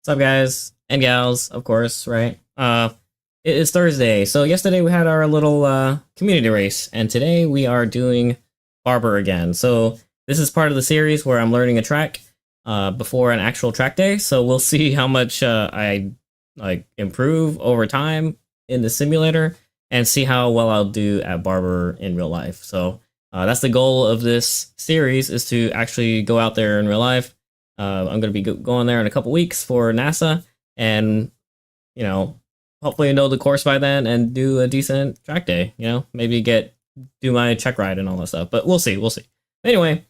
What's up, guys and gals, of course, right? It is Thursday, so yesterday we had our little community race, and today we are doing Barber again. So this is part of the series where I'm learning a track before an actual track day, so we'll see how much I improve over time in the simulator and see how well I'll do at Barber in real life. So that's the goal of this series, is to actually go out there in real life. I'm going to be going there in a couple weeks for NASA, and, you know, hopefully know the course by then and do a decent track day, you know, maybe do my check ride and all that stuff, but we'll see. Anyway,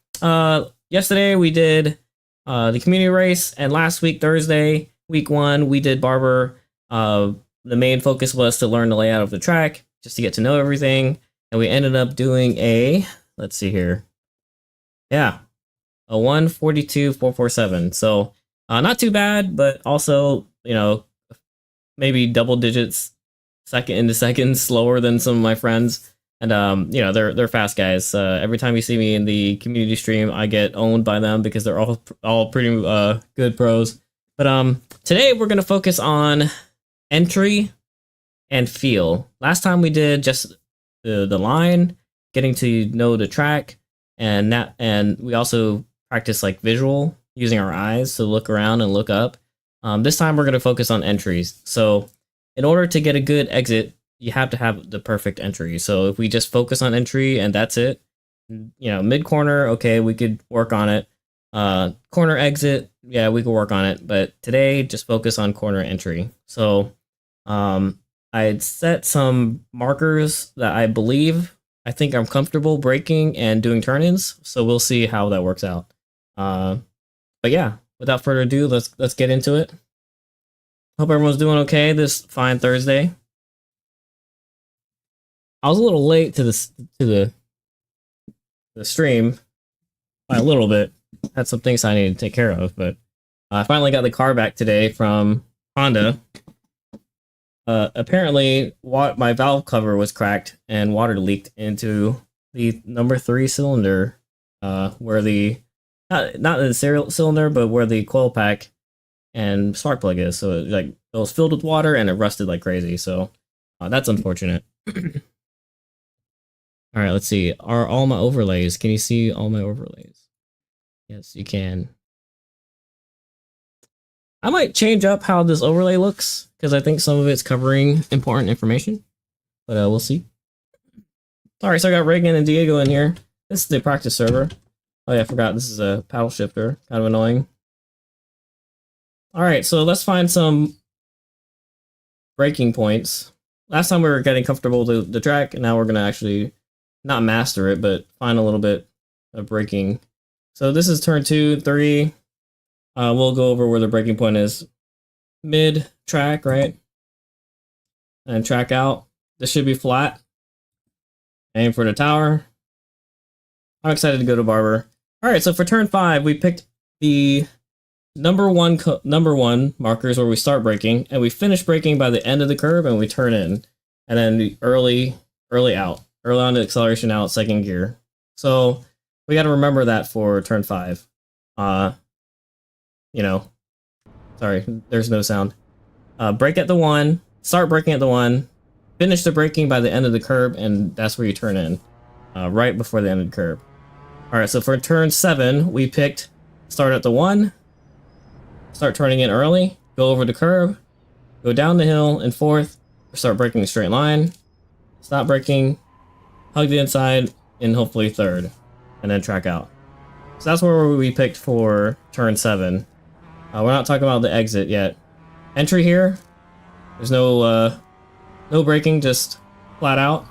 yesterday we did the community race, and last week, Thursday, week 1, we did Barber. The main focus was to learn the layout of the track, just to get to know everything, and we ended up doing let's see here. Yeah. A 1:42.447. So not too bad, but also, you know, maybe double digits second into seconds slower than some of my friends. And you know, they're fast guys. Every time you see me in the community stream, I get owned by them because they're all pretty good pros. But today we're gonna focus on entry and feel. Last time we did just the line, getting to know the track, and we also practice like visual, using our eyes to look around and look up. This time we're going to focus on entries. So in order to get a good exit, you have to have the perfect entry. So if we just focus on entry and that's it, you know, mid corner, okay, we could work on it. Corner exit, yeah, we could work on it. But today, just focus on corner entry. So I'd set some markers that I think I'm comfortable braking and doing turn-ins. So we'll see how that works out. But yeah, without further ado, let's get into it. Hope everyone's doing okay this fine Thursday. I was a little late to the stream by a little bit. Had some things I needed to take care of, but I finally got the car back today from Honda. Apparently, my valve cover was cracked and water leaked into the number 3 cylinder, where the not the serial cylinder, but where the coil pack and spark plug is. So it was filled with water and it rusted like crazy. So that's unfortunate. All right, let's see. Are all my overlays? Can you see all my overlays? Yes, you can. I might change up how this overlay looks because I think some of it's covering important information, but we'll see. All right, so I got Reagan and Diego in here. This is the practice server. Oh yeah, I forgot this is a paddle shifter. Kind of annoying. All right, so let's find some braking points. Last time we were getting comfortable with the track, and now we're gonna actually not master it, but find a little bit of braking. So this is turn 2, 3. We'll go over where the braking point is. Mid track, right? And track out. This should be flat. Aim for the tower. I'm excited to go to Barber. All right, so for turn 5, we picked the number one markers where we start braking, and we finish braking by the end of the curve, and we turn in, and then the early out, early on the acceleration out, second gear. So we got to remember that for turn 5. You know, sorry, there's no sound. Brake at the 1, start braking at the 1, finish the braking by the end of the curb, and that's where you turn in, right before the end of the curb. All right, so for turn 7, we picked start at the 1, start turning in early, go over the curb, go down the hill in 4th, start braking a straight line, stop braking, hug the inside, and hopefully 3rd, and then track out. So that's where we picked for turn 7. We're not talking about the exit yet. Entry here, there's no braking, just flat out.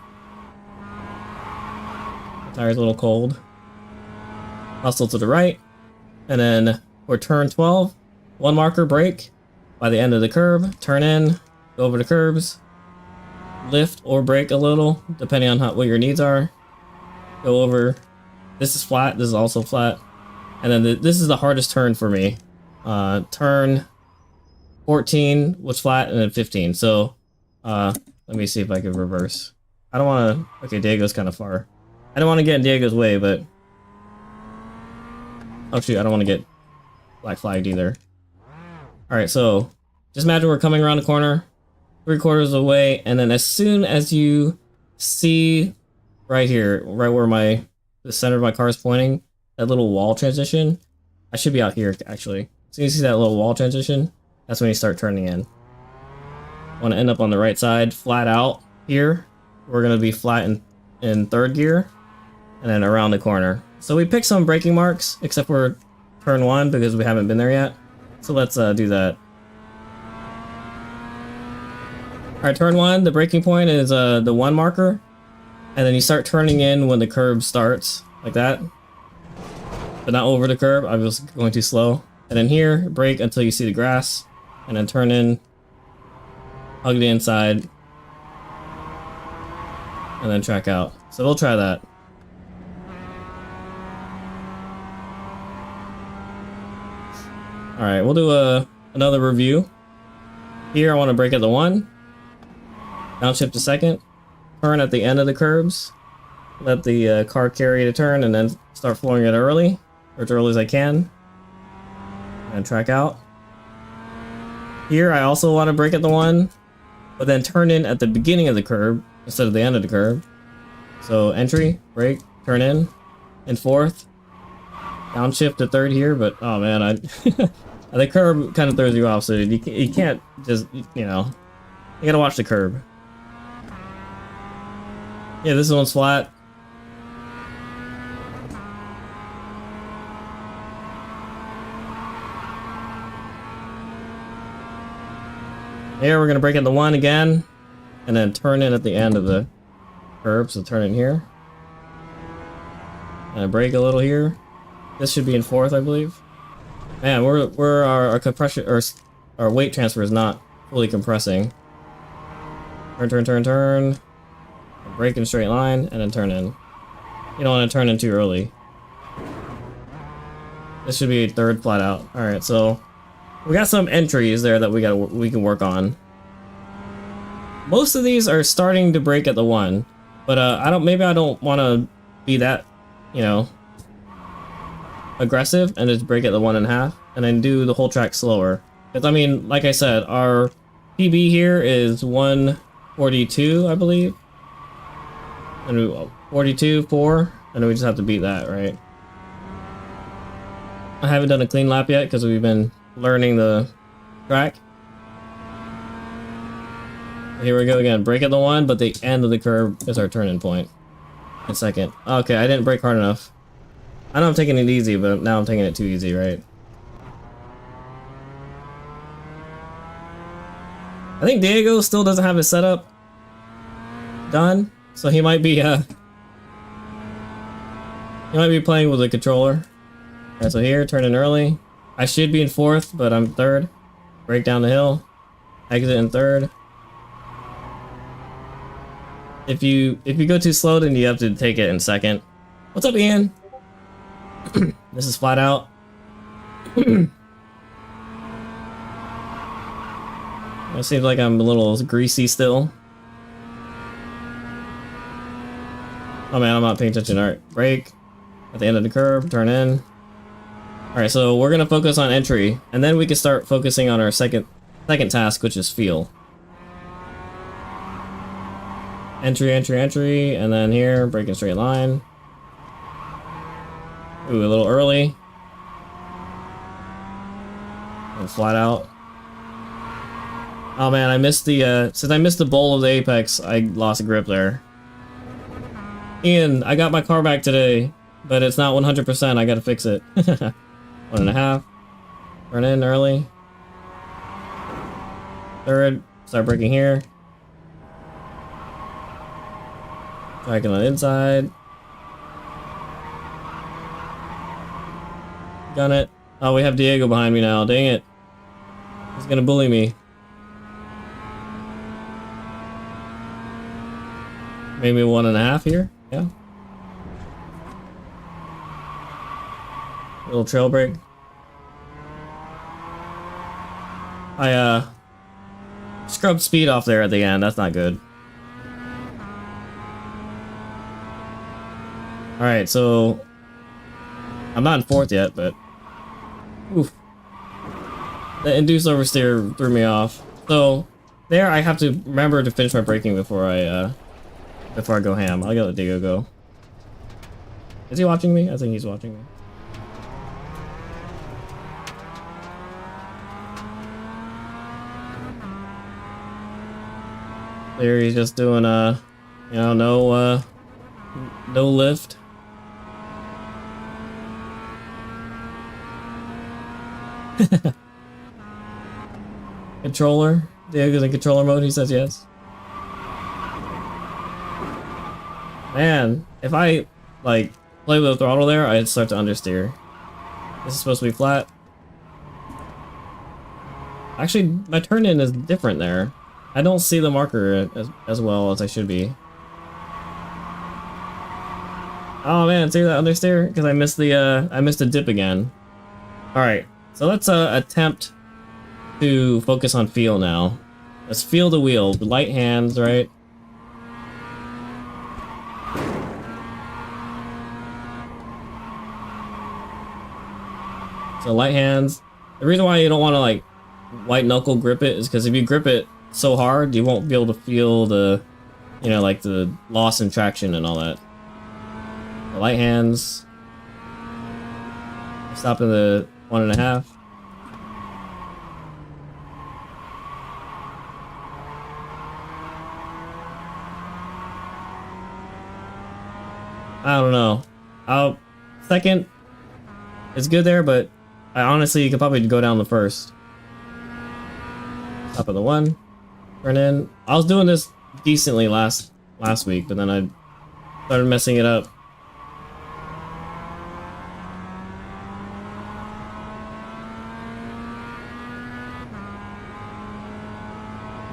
The tire's a little cold. Hustle to the right, and then for turn 12, 1 marker, brake by the end of the curb, turn in, go over the curbs, lift or brake a little, depending on what your needs are. Go over. This is flat, this is also flat. And then this is the hardest turn for me. Turn 14 was flat, and then 15. So let me see if I can reverse. I don't want to. Okay, Diego's kind of far. I don't want to get in Diego's way, but oh shoot, I don't want to get black flagged either. Alright, so just imagine we're coming around the corner, 3/4 away, and then as soon as you see right here, right where the center of my car is pointing, that little wall transition, I should be out here actually. As soon as you see that little wall transition, that's when you start turning in. Want to end up on the right side, flat out here. We're going to be flat in 3rd gear, and then around the corner. So we picked some braking marks, except for turn 1 because we haven't been there yet. So let's do that. Alright, turn 1, the braking point is the 1 marker. And then you start turning in when the curb starts, like that. But not over the curb, I was going too slow. And then here, brake until you see the grass. And then turn in, hug the inside. And then track out. So we'll try that. Alright, we'll do another review. Here I want to brake at the 1. Downshift to 2nd. Turn at the end of the curbs. Let the car carry the turn and then start flooring it early. Or as early as I can. And track out. Here I also want to brake at the 1. But then turn in at the beginning of the curb instead of the end of the curb. So entry, brake, turn in 4th. Downshift to 3rd here, but oh man, the curb kind of throws you off, so you can't just, you know, you gotta watch the curb. Yeah, this one's flat. Here we're gonna brake at the 1 again, and then turn in at the end of the curb, so turn in here. And brake a little here. This should be in 4th, I believe. Man, our compression or our weight transfer is not fully compressing. Turn. Brake in a straight line, and then turn in. You don't want to turn in too early. This should be 3rd flat out. All right, so we got some entries there that we can work on. Most of these are starting to brake at the 1, but maybe I don't want to be that, you know, aggressive and just brake at the 1.5 and then do the whole track slower. Because I mean, like I said, our PB here is 142, I believe. And 42.4, and we just have to beat that, right? I haven't done a clean lap yet because we've been learning the track. Here we go again. Brake at the 1, but the end of the curve is our turning point. In second. Okay, I didn't brake hard enough. I know I'm taking it easy, but now I'm taking it too easy, right? I think Diego still doesn't have his setup done, so he might be playing with a controller. Alright, so here, turn in early. I should be in 4th, but I'm 3rd. Brake down the hill. Exit in 3rd. If you go too slow, then you have to take it in 2nd. What's up, Ian? This is flat out. It seems like I'm a little greasy still. Oh man, I'm not paying attention. Alright, brake. At the end of the curve, turn in. Alright, so we're gonna focus on entry, and then we can start focusing on our second task, which is feel. Entry, entry, entry, and then here, break in straight line. Ooh, a little early. And flat out. Oh man, I missed the, since I missed the bowl of the apex, I lost a grip there. Ian, I got my car back today, but it's not 100%, I gotta fix it. 1.5. Turn in early. 3rd, start braking here. Tracking on the inside. Gun it. Oh, we have Diego behind me now. Dang it. He's gonna bully me. Maybe 1.5 here. Yeah. Little trail brake. I scrubbed speed off there at the end. That's not good. Alright, so I'm not in 4th yet, but oof. The induced oversteer threw me off. So there I have to remember to finish my braking before I go ham. I'll let Diego go. Is he watching me? I think he's watching me. There he's just doing you know, no lift. Controller? Diego's in controller mode, he says yes. Man, if I like play with the throttle there, I'd start to understeer. This is supposed to be flat. Actually, my turn in is different there. I don't see the marker as well as I should be. Oh man, see that understeer? Because I missed the dip again. Alright, so let's attempt to focus on feel now. Let's feel the wheel. Light hands, right? So light hands. The reason why you don't want to like white knuckle grip it is because if you grip it so hard, you won't be able to feel the, you know, like the loss in traction and all that. The light hands. Stop in the 1.5. I don't know. Second is good there, but I honestly could probably go down the 1st. Top of the 1. Turn in. I was doing this decently last week, but then I started messing it up.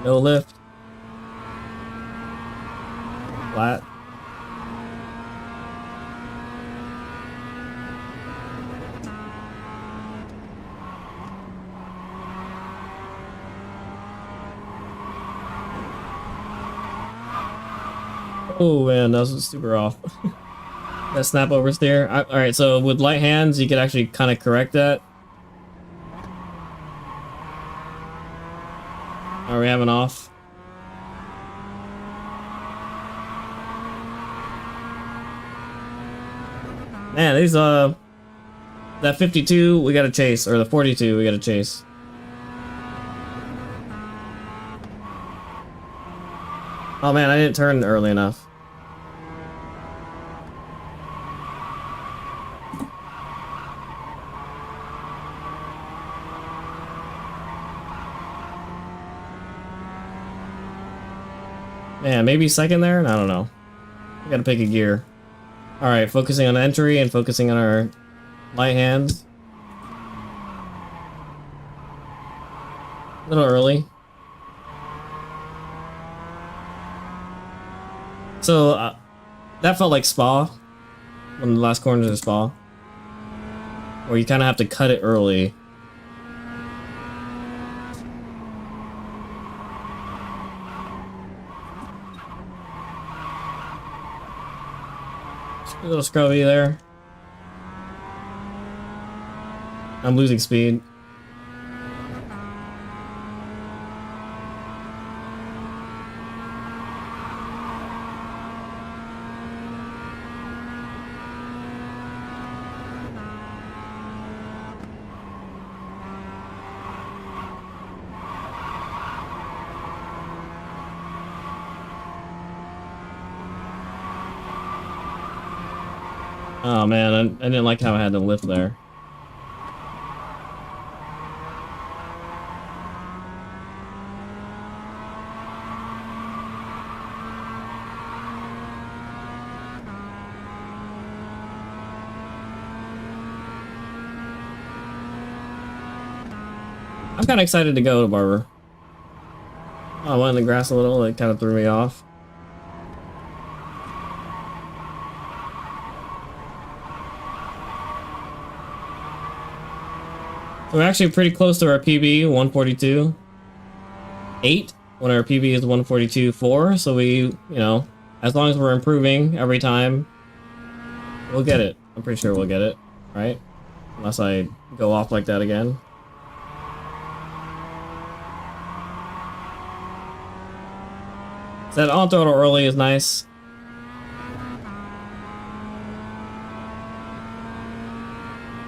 No lift. Flat. Oh man, that was super off. That snap oversteer. Alright, so with light hands, you could actually kind of correct that. Are we having off? Man, these that 52 we gotta chase, or the 42 we gotta chase. Oh man, I didn't turn early enough. Man, maybe second there? I don't know. We gotta pick a gear. Alright, focusing on entry and focusing on our light hands. A little early. So, that felt like Spa. One of the last corners of Spa. Where you kind of have to cut it early. A little scrubby there. I'm losing speed. Oh man, I didn't like how I had to lift there. I'm kind of excited to go to Barber. Oh, I went in the grass a little, it kind of threw me off. We're actually pretty close to our PB, 142.8, when our PB is 142.4, so we, you know, as long as we're improving every time, we'll get it. I'm pretty sure we'll get it, right? Unless I go off like that again. That on throttle early is nice.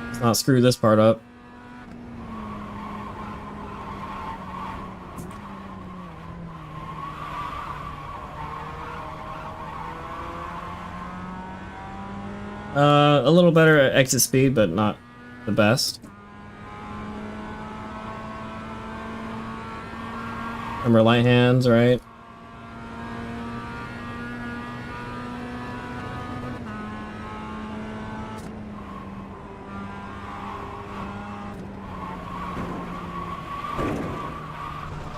Let's not screw this part up. A little better at exit speed, but not the best. Remember light hands, right?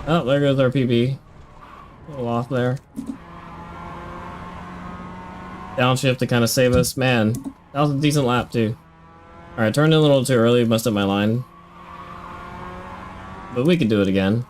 Oh, there goes our PB. A little off there. Downshift to kind of save us. Man, that was a decent lap too. Alright, turned in a little too early, messed up my line. But we could do it again.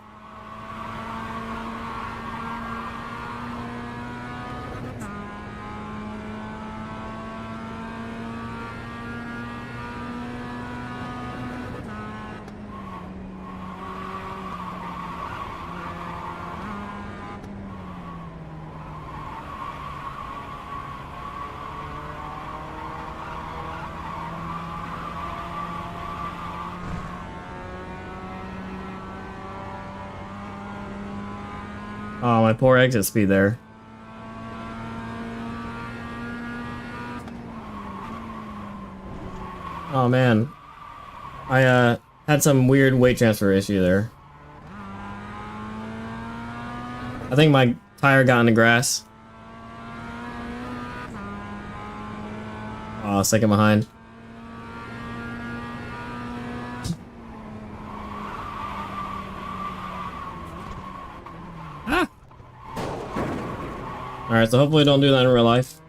Oh, my poor exit speed there. Oh man. I had some weird weight transfer issue there. I think my tire got in the grass. Oh, second behind. Alright, so hopefully don't do that in real life.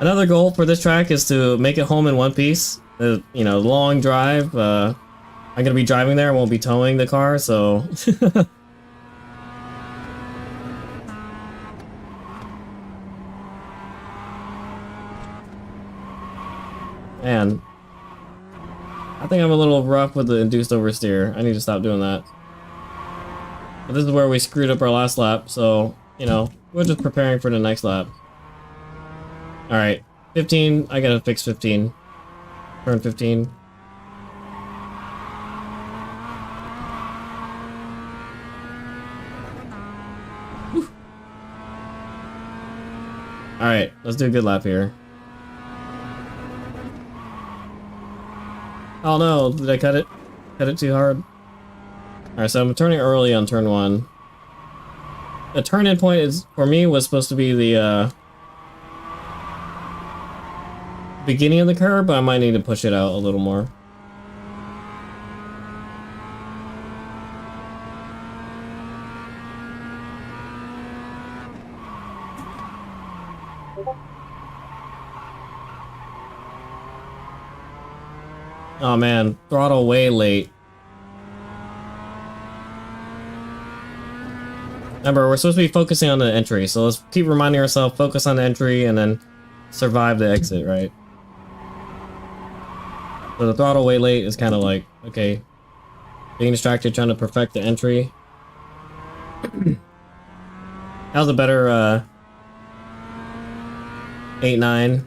Another goal for this track is to make it home in one piece. You know, long drive. I'm gonna be driving there, I won't be towing the car, so... Man. I think I'm a little rough with the induced oversteer. I need to stop doing that. But this is where we screwed up our last lap, so, you know, we're just preparing for the next lap. Alright, 15, I gotta fix 15. Turn 15. Alright, let's do a good lap here. Oh no, did I cut it? Cut it too hard? Alright, so I'm turning early on turn 1. The turn-in point is, for me, was supposed to be the beginning of the curve, but I might need to push it out a little more. Oh man, throttle way late. Remember, we're supposed to be focusing on the entry, so let's keep reminding ourselves, focus on the entry and then survive the exit, right? So the throttle way late is kind of like, okay, being distracted trying to perfect the entry. How's a better 8-9?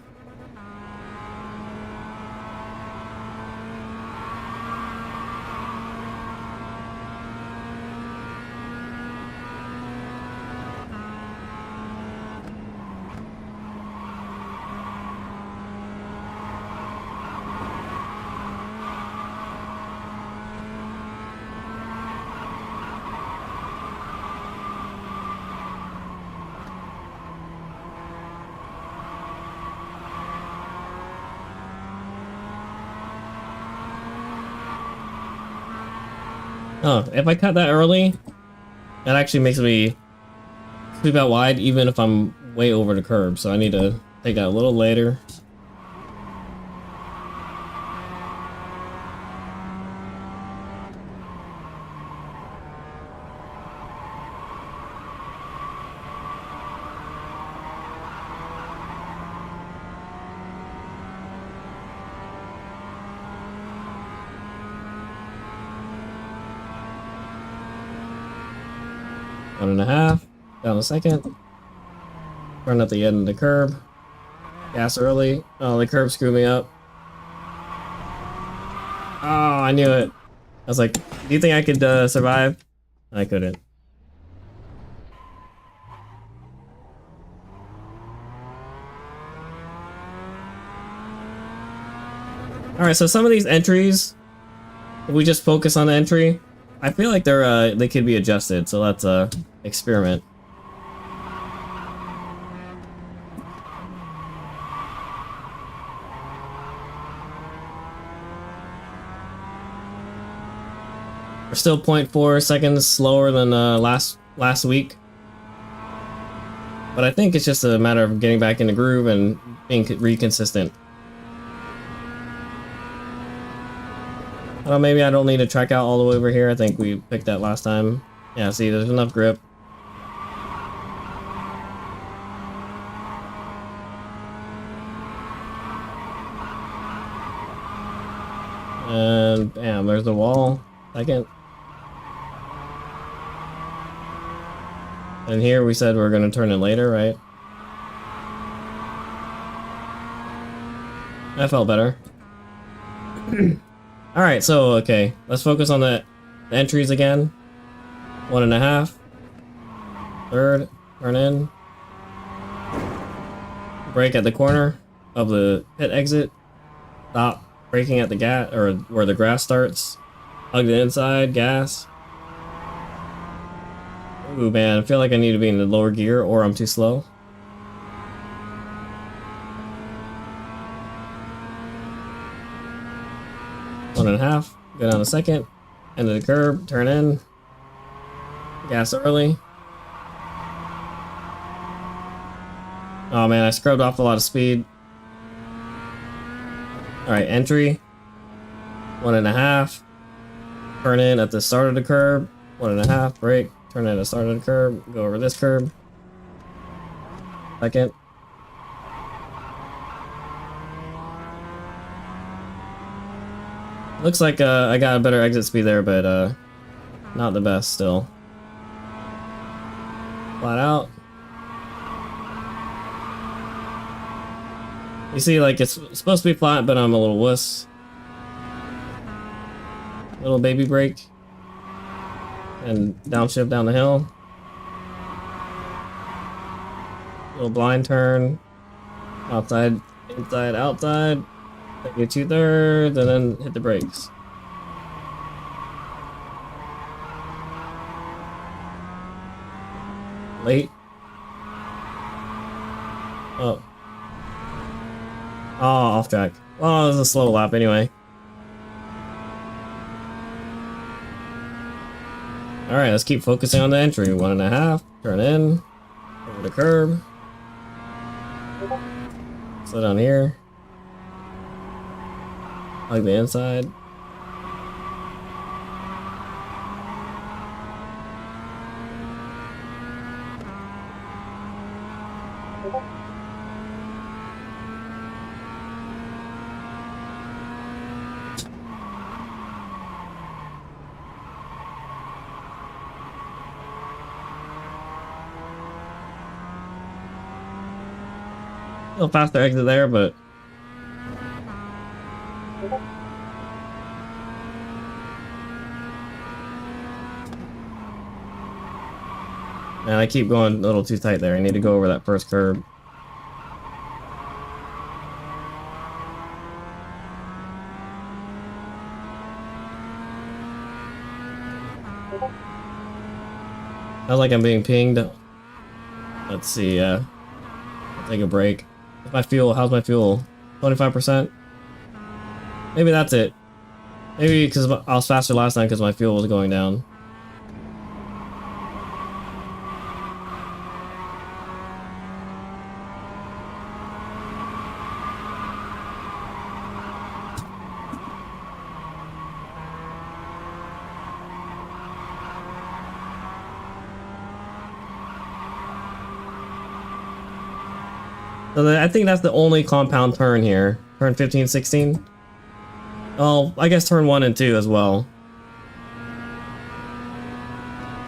Oh, if I cut that early, that actually makes me sweep out wide even if I'm way over the curb, so I need to take that a little later. One and a half, down a second. Run at the end of the curb. Gas early. Oh, the curb screwed me up. Oh, I knew it. I was like, do you think I could survive? I couldn't. Alright, so some of these entries, if we just focus on the entry, I feel like they could be adjusted, so let's experiment. We're still 0.4 seconds slower than last week, but I think it's just a matter of getting back in the groove and being consistent. Oh, maybe I don't need to track out all the way over here. I think we picked that last time. Yeah, see, there's enough grip. And bam, there's the wall. Second. And here we said we're going to turn it later, right? That felt better. Alright, so, okay. Let's focus on the entries again. 1.5. Third. Turn in. Brake at the corner of the pit exit. Stop braking at the gas, or where the grass starts. Hug the inside, gas. Ooh, man, I feel like I need to be in the lower gear or I'm too slow. One and a half, go down a second, end of the curb, turn in, gas early. Oh man, I scrubbed off a lot of speed. Alright, entry, 1.5, turn in at the start of the curb, 1.5, brake, turn in at the start of the curb, go over this curb, second. Looks like I got a better exit speed there, but not the best still. Flat out. You see, like, it's supposed to be flat, but I'm a little wuss. Little baby brake. And downshift down the hill. Little blind turn. Outside, inside, outside. Take it 2/3 and then hit the brakes. Late. Oh. Oh, off track. Well, it was a slow lap anyway. Alright, let's keep focusing on the entry. 1.5. Turn in. Over the curb. Slow down here. Hug the inside. A little faster exit there, but man, I keep going a little too tight there. I need to go over that first curb. Sounds like I'm being pinged. Let's see, I'll take a break. What's my fuel? How's my fuel? 25%? Maybe that's it. Maybe because I was faster last time because my fuel was going down. So I think that's the only compound turn here. Turn 15, 16. Oh, I guess turn 1 and 2 as well.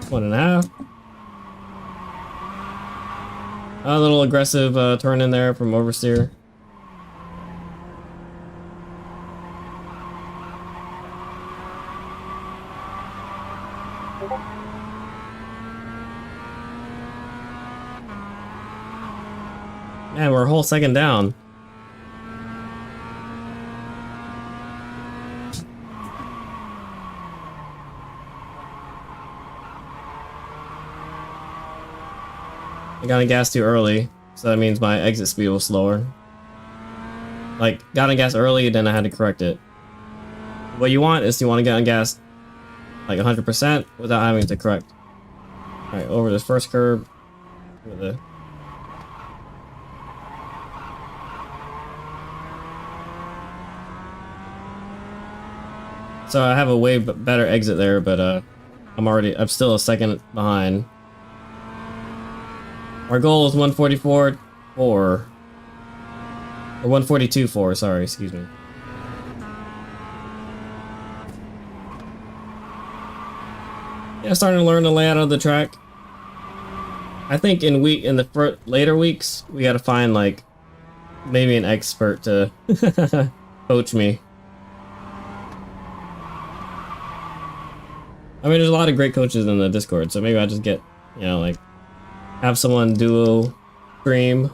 1.5. A little aggressive turn in there from oversteer. Man, we're a whole second down. I got on gas too early, so that means my exit speed was slower. Like, got on gas early, then I had to correct it. What you want is you want to get on gas like 100% without having to correct. Alright, over this first curb. With the so I have a way better exit there, but I'm still a second behind. Our goal is 144.4 or 142.4. Sorry, excuse me. Yeah, starting to learn the layout of the track. I think in the later weeks we got to find like maybe an expert to coach me. I mean, there's a lot of great coaches in the Discord, so maybe I just get, you know, like, have someone duo stream.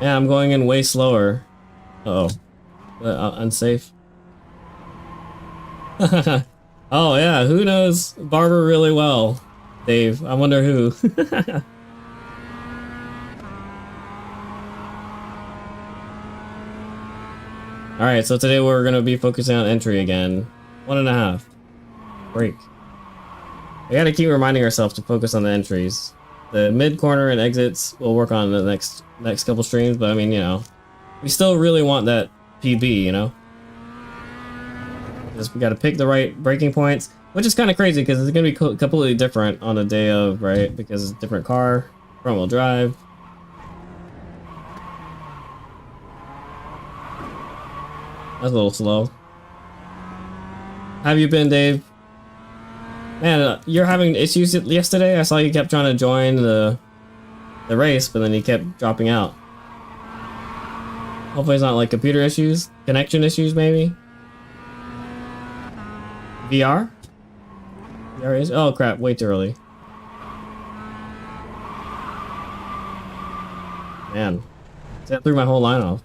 Yeah, I'm going in way slower. Uh-oh. Unsafe. Oh yeah, who knows Barber really well? Dave, I wonder who. Alright, so today we're gonna be focusing on entry again. 1.5. Break. We gotta keep reminding ourselves to focus on the entries. The mid corner and exits we'll work on the next couple streams, but I mean, you know, we still really want that PB, you know? We got to pick the right braking points, which is kind of crazy because it's going to be completely different on the day of, right? Because it's a different car, front wheel drive. That's a little slow. How have you been, Dave? Man, you're having issues yesterday? I saw you kept trying to join the race, but then you kept dropping out. Hopefully it's not like computer issues, connection issues maybe. VR? VR is, oh crap, way too early. Man, that threw my whole line off.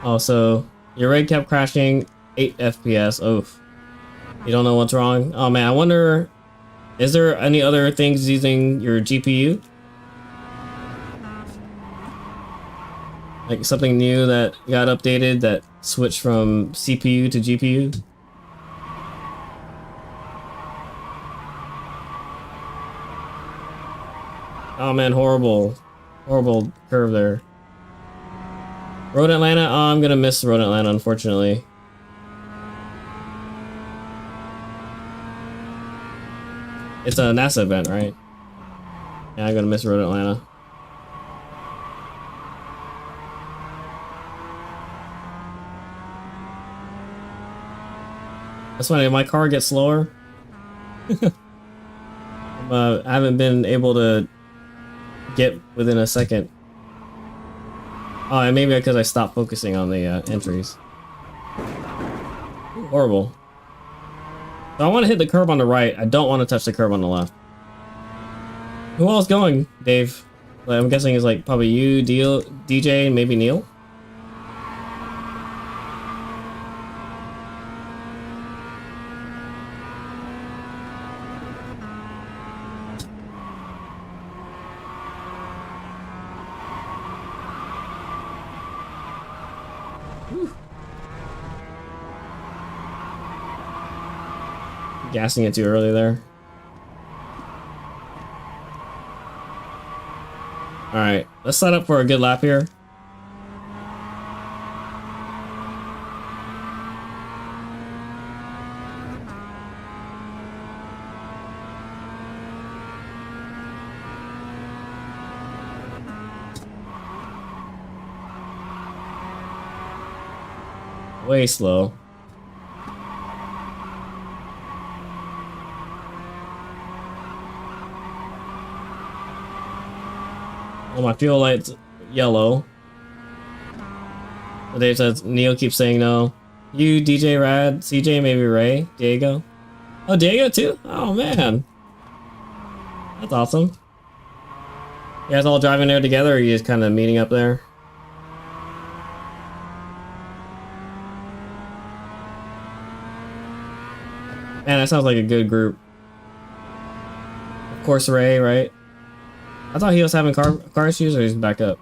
Oh, so your rig kept crashing 8 FPS. Oof. You don't know what's wrong? Oh man, I wonder, is there any other things using your GPU? Like something new that got updated that switched from CPU to GPU? Oh man, horrible. Horrible curve there. Road Atlanta? Oh, I'm gonna miss Road Atlanta, unfortunately. It's a NASA event, right? Yeah, I'm gonna miss Road Atlanta. That's funny, my car gets slower. I haven't been able to get within a second. Oh, and maybe because I stopped focusing on the entries. Ooh, horrible. So I want to hit the curb on the right. I don't want to touch the curb on the left. Who else going, Dave? Like, I'm guessing it's like probably you, DJ, and maybe Neil. Gassing it too early there. Alright, let's set up for a good lap here. Way slow. Oh, my fuel light's yellow. Dave says Neil keeps saying no. You, DJ Rad, CJ, maybe Ray, Diego. Oh, Diego too? Oh man, that's awesome. You guys all driving there together, or are you just kind of meeting up there? Man, that sounds like a good group. Of course, Ray, right? I thought he was having car issues, or he's back up.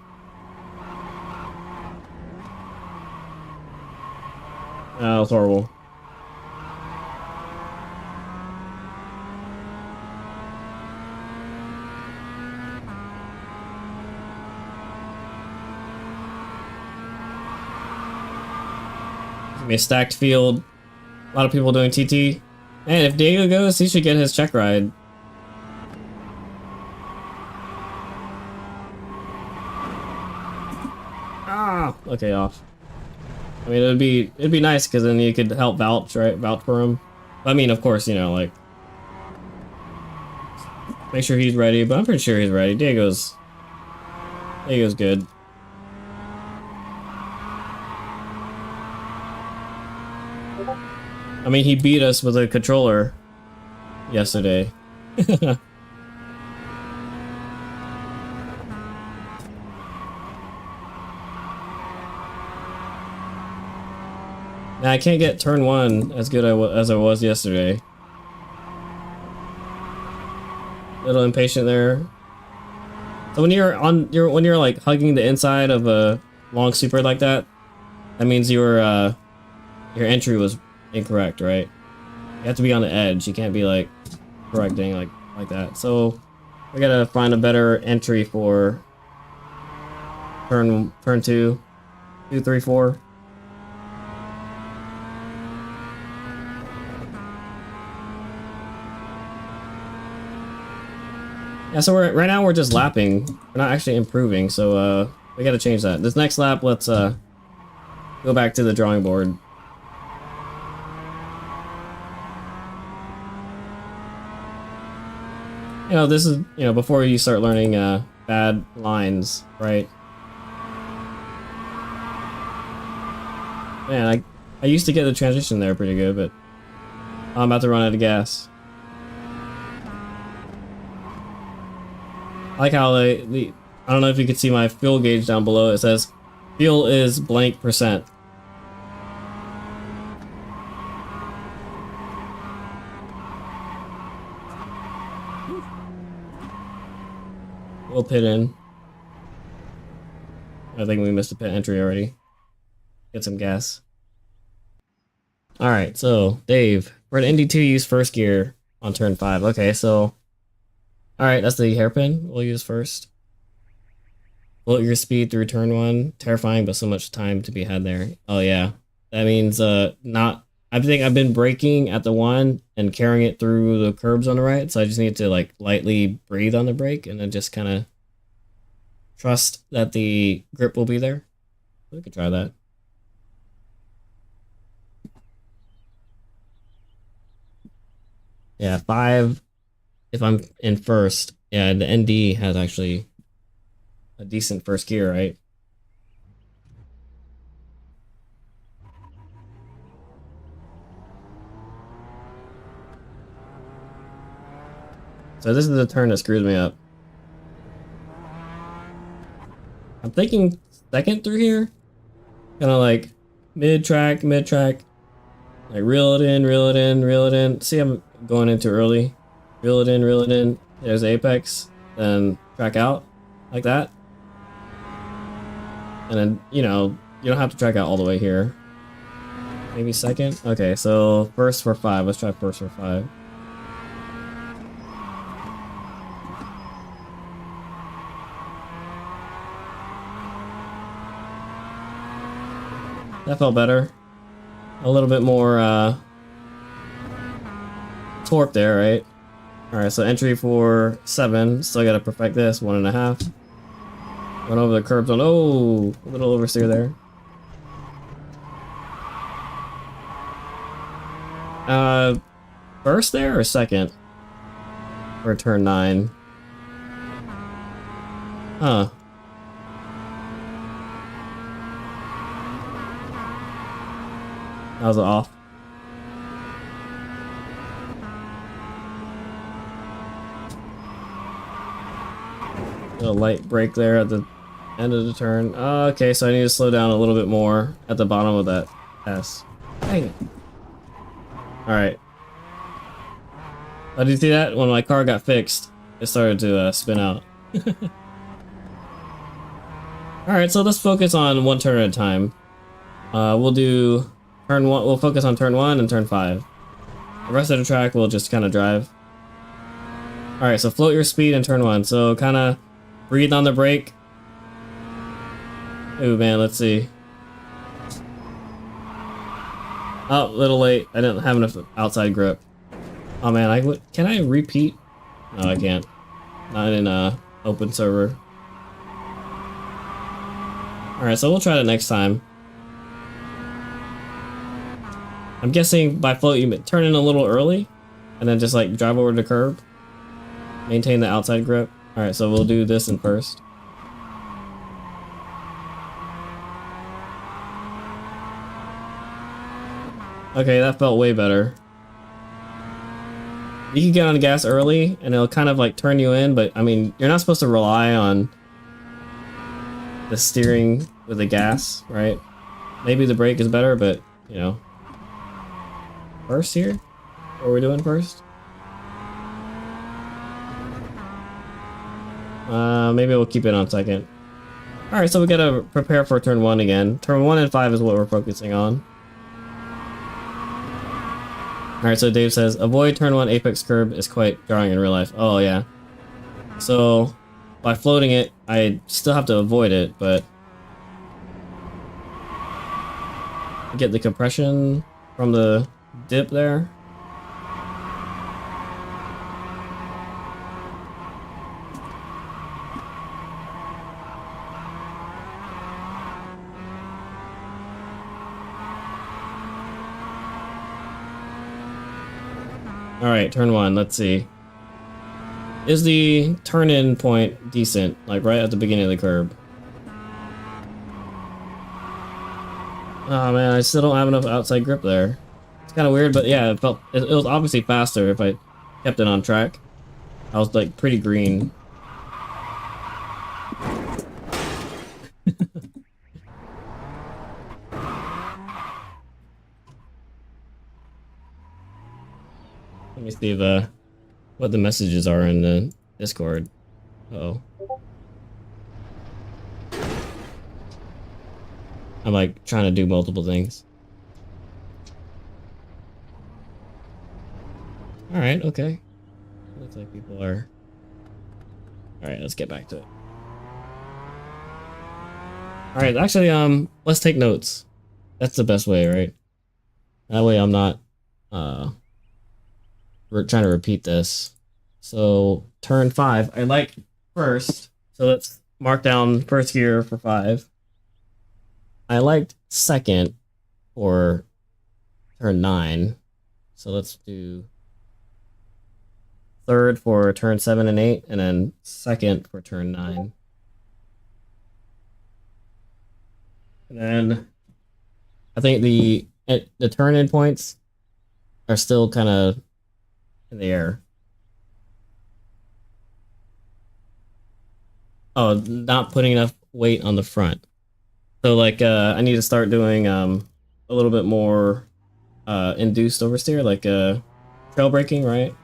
Oh, that was horrible. It's gonna be a stacked field. A lot of people doing TT. Man, if Diego goes, he should get his check ride. Ah, okay, off. I mean, it'd be nice because then you could help vouch, right? Vouch for him. I mean, of course, you know, like make sure he's ready. But I'm pretty sure he's ready. Diego's good. I mean, he beat us with a controller yesterday. Now, I can't get turn one as good as I was yesterday. A little impatient there. So when you're like hugging the inside of a long super like that, that means your entry was incorrect, right? You have to be on the edge. You can't be like correcting like that. So we gotta find a better entry for turn 2, 3, 4. Yeah, so right now we're just lapping. We're not actually improving, so we gotta change that. This next lap, let's go back to the drawing board. You know, this is, you know, before you start learning bad lines, right? Man, I used to get the transition there pretty good, but I'm about to run out of gas. I like how I don't know if you can see my fuel gauge down below. It says fuel is blank %. We'll pit in. I think we missed a pit entry already. Get some gas. Alright, so Dave, for an ND2 use first gear on turn 5. Okay, so alright, that's the hairpin we'll use first. Float your speed through turn 1. Terrifying, but so much time to be had there. Oh yeah. That means I think I've been braking at the 1 and carrying it through the curbs on the right, so I just need to like lightly breathe on the brake and then just kind of trust that the grip will be there. We could try that. Yeah, 5 if I'm in first. Yeah, the ND has actually a decent first gear, right? So this is the turn that screws me up. I'm thinking second through here. Kind of like mid-track. Like reel it in, reel it in, reel it in. See, I'm going in too early. Reel it in, reel it in. There's apex. Then track out. Like that. And then, you know, you don't have to track out all the way here. Maybe second? Okay, so first for 5. Let's try first for 5. That felt better. A little bit more torque there, right? Alright, so entry for 7. Still gotta perfect this. 1.5. Went over the curbs on. Oh, a little oversteer there. First there or second? For turn 9. Huh. That was off. A light brake there at the end of the turn. Okay, so I need to slow down a little bit more at the bottom of that S. Dang it. Alright. Oh, did you see that? When my car got fixed, it started to spin out. Alright, so let's focus on one turn at a time. We'll do turn 1. We'll focus on turn 1 and turn 5. The rest of the track we'll just kind of drive. Alright, so float your speed in turn 1. So kind of breathe on the brake. Ooh, man, let's see. Oh, a little late. I didn't have enough outside grip. Oh man, can I repeat? No, I can't. Not in open server. Alright, so we'll try that next time. I'm guessing by float you turn in a little early and then just like drive over the curb. Maintain the outside grip. Alright, so we'll do this in first. Okay, that felt way better. You can get on the gas early and it'll kind of like turn you in, but I mean, you're not supposed to rely on the steering with the gas, right? Maybe the brake is better, but you know. First here? What are we doing first? Maybe we'll keep it on second. Alright, so we gotta prepare for turn 1 again. Turn 1 and 5 is what we're focusing on. Alright, so Dave says, avoid turn 1 apex curb is quite jarring in real life. Oh, yeah. So, by floating it, I still have to avoid it, but get the compression from the dip there. Alright, turn one, let's see. Is the turn-in point decent? Like right at the beginning of the curb? Oh man, I still don't have enough outside grip there. It's kind of weird, but yeah, it was obviously faster if I kept it on track. I was like pretty green. Let me see what the messages are in the Discord. Uh-oh. I'm like trying to do multiple things. Alright, okay. Looks like people are... Alright, let's get back to it. Alright, actually, let's take notes. That's the best way, right? That way I'm not, we're trying to repeat this. So, turn 5. I like first. So let's mark down first gear for 5. I liked second for turn 9. So let's do third for turn 7 and 8, and then second for turn 9. And then I think the turn-in points are still kind of in the air. Oh, not putting enough weight on the front. So like I need to start doing a little bit more induced oversteer, like trail braking, right?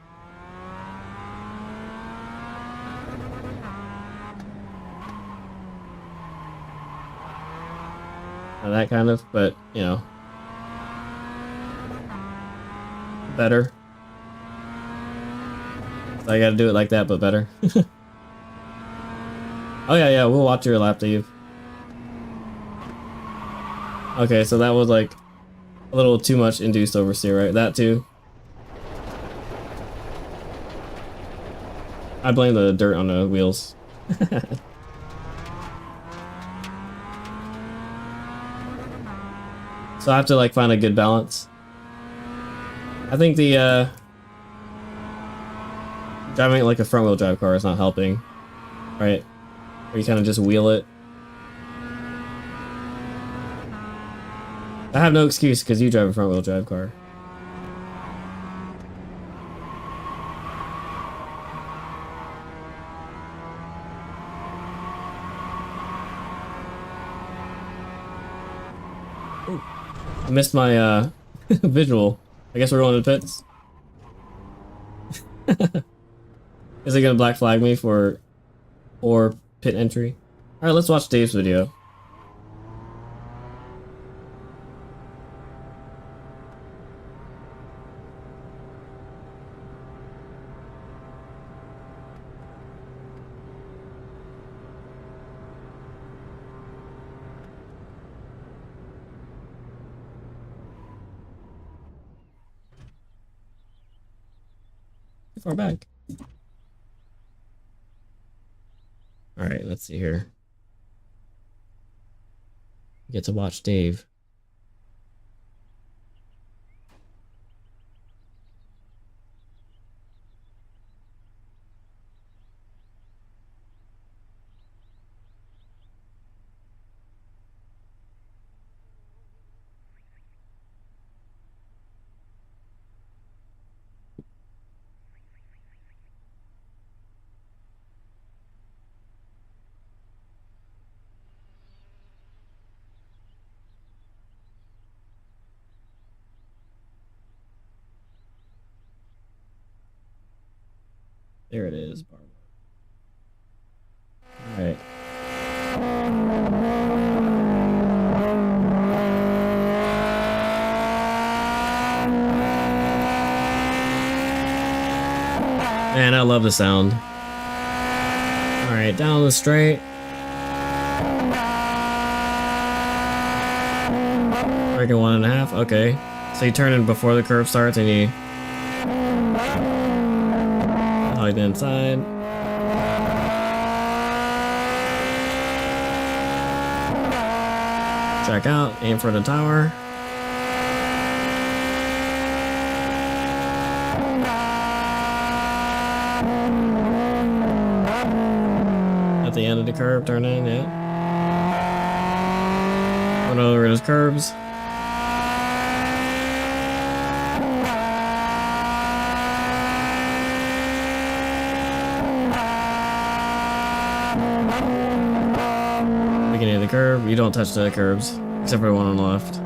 That kind of, but you know, better. So I gotta do it like that, but better. Oh yeah, we'll watch your lap, Dave. Okay, so that was like a little too much induced oversteer, right? That too. I blame the dirt on the wheels. So I have to like find a good balance. I think the driving like a front wheel drive car is not helping, right? Where you kind of just wheel it. I have no excuse because you drive a front wheel drive car. Ooh. I missed my visual. I guess we're going to the pits. Is it gonna black flag me for pit entry? Alright, let's watch Dave's video. Too far back. Alright, let's see here. Get to watch Dave. There it is, Barber. Alright. Man, I love the sound. Alright, down the straight. Braking 1.5, okay. So you turn in before the curve starts and you like the inside. Check out, aim for the tower. the end of the curve, turn in, yeah. Going over those curbs. Beginning of the curve, you don't touch the curbs, except for the one on the left.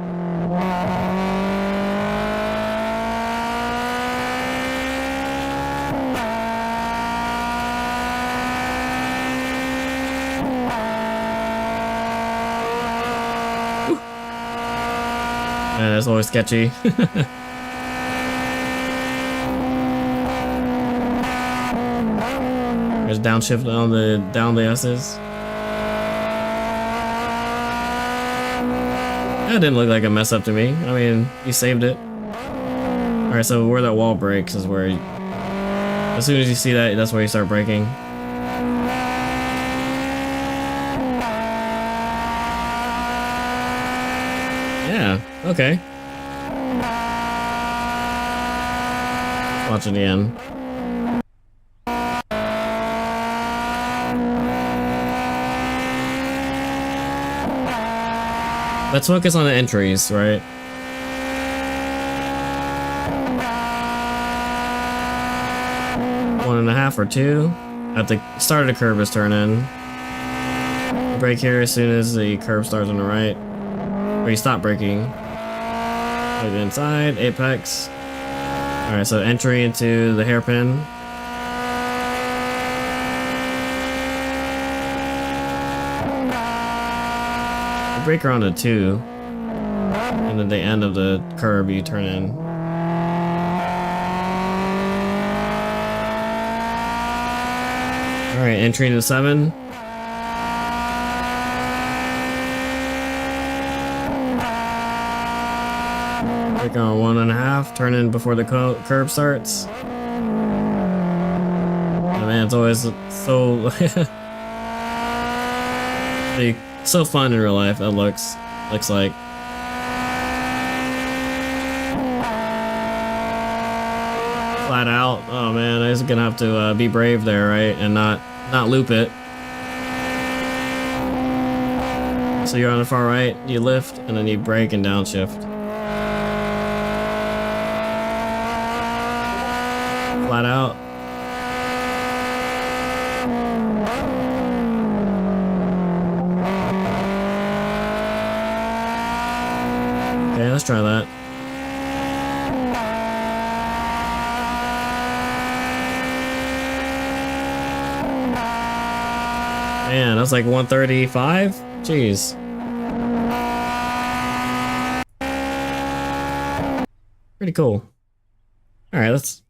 Yeah, that's always sketchy. There's downshift on the down the S's. That didn't look like a mess up to me. I mean, you saved it. Alright, so where that wall breaks is where as soon as you see that, that's where you start braking. Yeah, okay. Watch it again. Let's focus on the entries, right? One and a half or two. At the start of the curve is turn in. Brake here as soon as the curve starts on the right. Or you stop braking. Like the inside, apex. Alright, so entry into the hairpin. Breaker onto 2, and then the end of the curve you turn in. Alright, entry into 7. Breaker on 1.5, turn in before the curve starts. Oh man, it's always so so fun in real life. It looks like. Flat out. Oh man, I was gonna have to be brave there, right, and not loop it. So you're on the far right, you lift, and then you brake and downshift. Flat out. Okay, let's try that. Man, that's like 135? Jeez. Pretty cool. Alright, let's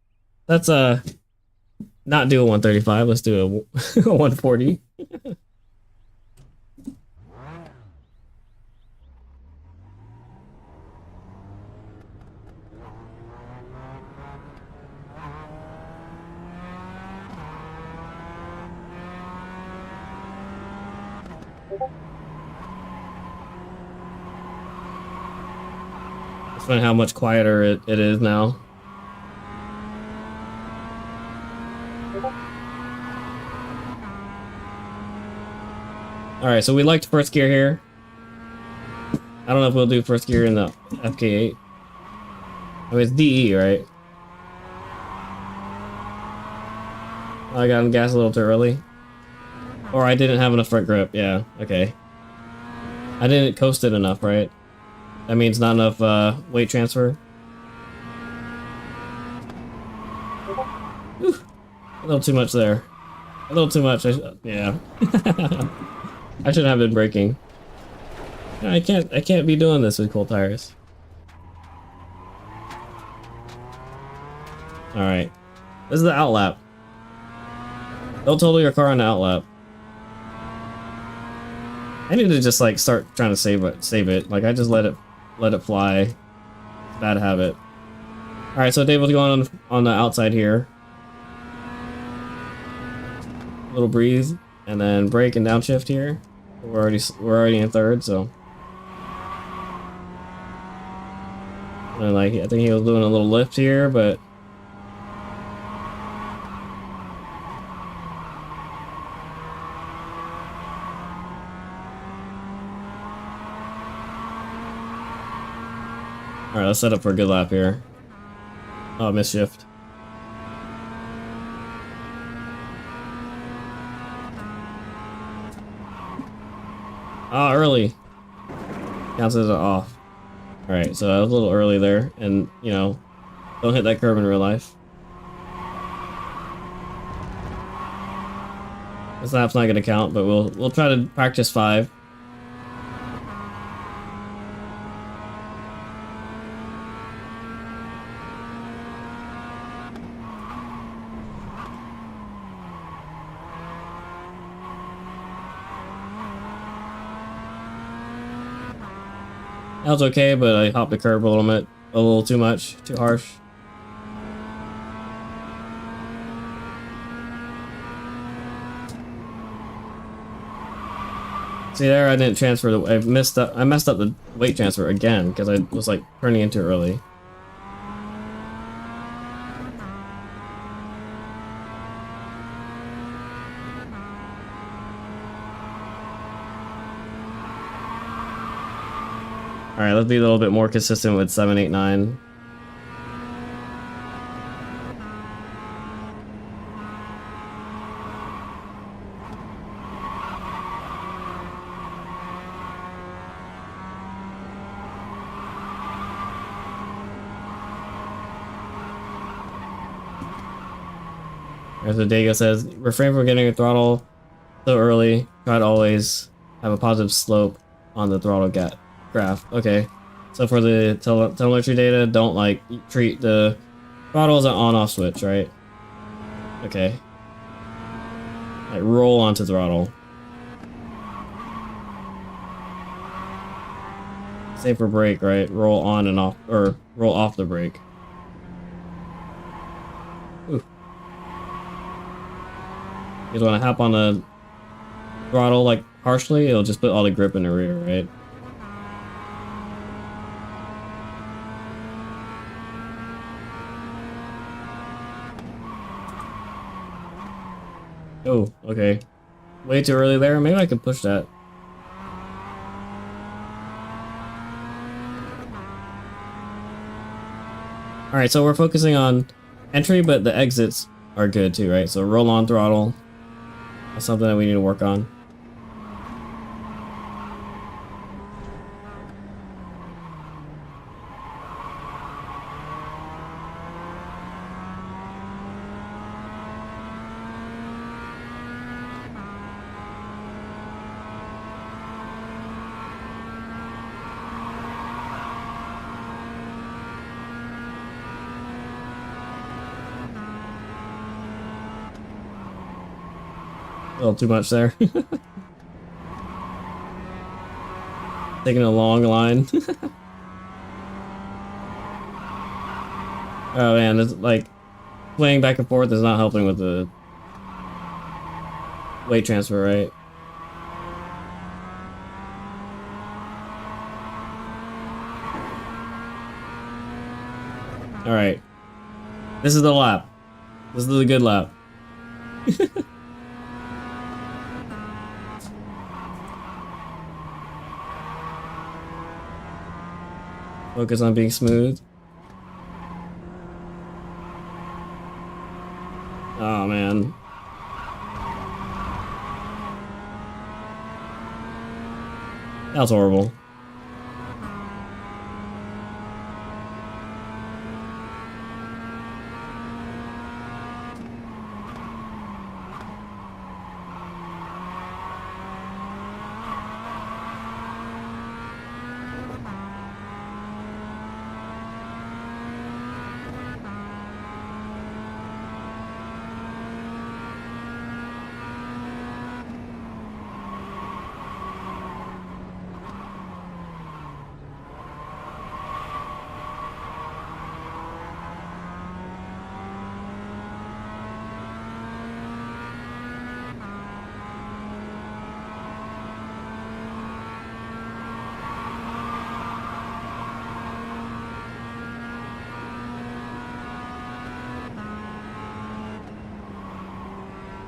not do a 135, let's do a 140. It's funny how much quieter it is now. Alright, so we liked first gear here. I don't know if we'll do first gear in the FK8. I mean, it's DE, right? I got on gas a little too early. Or I didn't have enough front grip, yeah, okay. I didn't coast it enough, right? That means not enough weight transfer. Whew. A little too much there. A little too much, yeah. I should have been braking. I can't be doing this with cold tires. Alright. This is the outlap. Don't total your car on the outlap. I need to just like start trying to save it. Like I just let it fly. Bad habit. Alright, so David's going on the outside here. A little breathe, and then brake and downshift here. We're already in third, so. And like I think he was doing a little lift here, but Alright, let's set up for a good lap here. Oh, misshift. Oh, early. Counts as an off. Alright, so I was a little early there, and, you know, don't hit that curb in real life. This lap's not gonna count, but we'll try to practice 5. That was okay, but I hopped the curb a little too much, too harsh. See there, I didn't transfer I messed up the weight transfer again because I was like turning in too early. Alright, let's be a little bit more consistent with 7, 8, 9. As the Dago says, refrain from getting your throttle so early. Try to always have a positive slope on the throttle graph. Okay, so for the telemetry data, don't like treat the throttle as an on-off switch, right? Okay. Like roll onto throttle. Same for brake, right? Roll on and off, or roll off the brake. Ooh. You just want to hop on the throttle like harshly, it'll just put all the grip in the rear, right? Oh, okay. Way too early there. Maybe I can push that. Alright, so we're focusing on entry, but the exits are good too, right? So roll on throttle. That's something that we need to work on. A little too much there. Taking a long line. Oh man, it's like playing back and forth is not helping with the weight transfer, right? Alright. This is the lap. This is the good lap. Focus on being smooth. Oh man. That was horrible.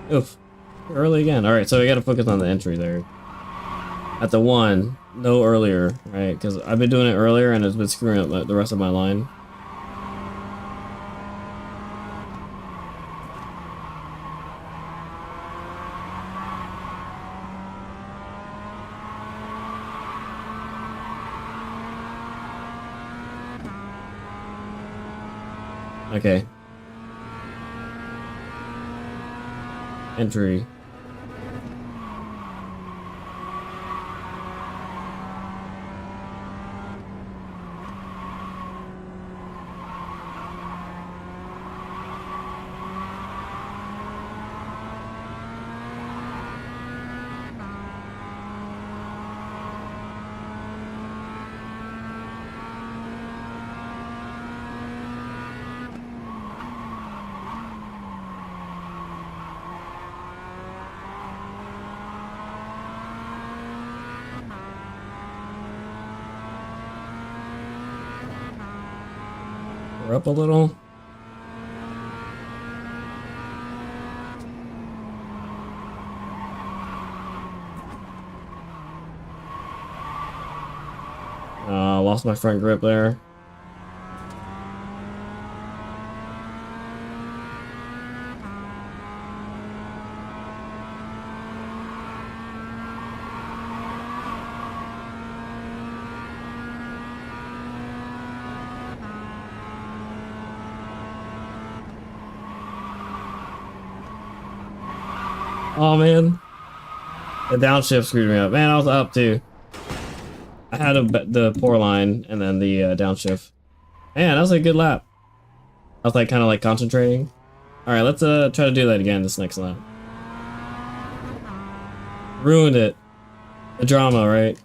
Oof. Early again. Alright, so we gotta focus on the entry there. At the 1, no earlier, right? Because I've been doing it earlier and it's been screwing up the rest of my line. Okay. Entry. We're up a little. Lost my front grip there. Oh man, the downshift screwed me up. Man, I was up too. I had the poor line and then the downshift. Man, that was a good lap. I was like kind of like concentrating. All right, let's try to do that again this next lap. Ruined it. The drama, right?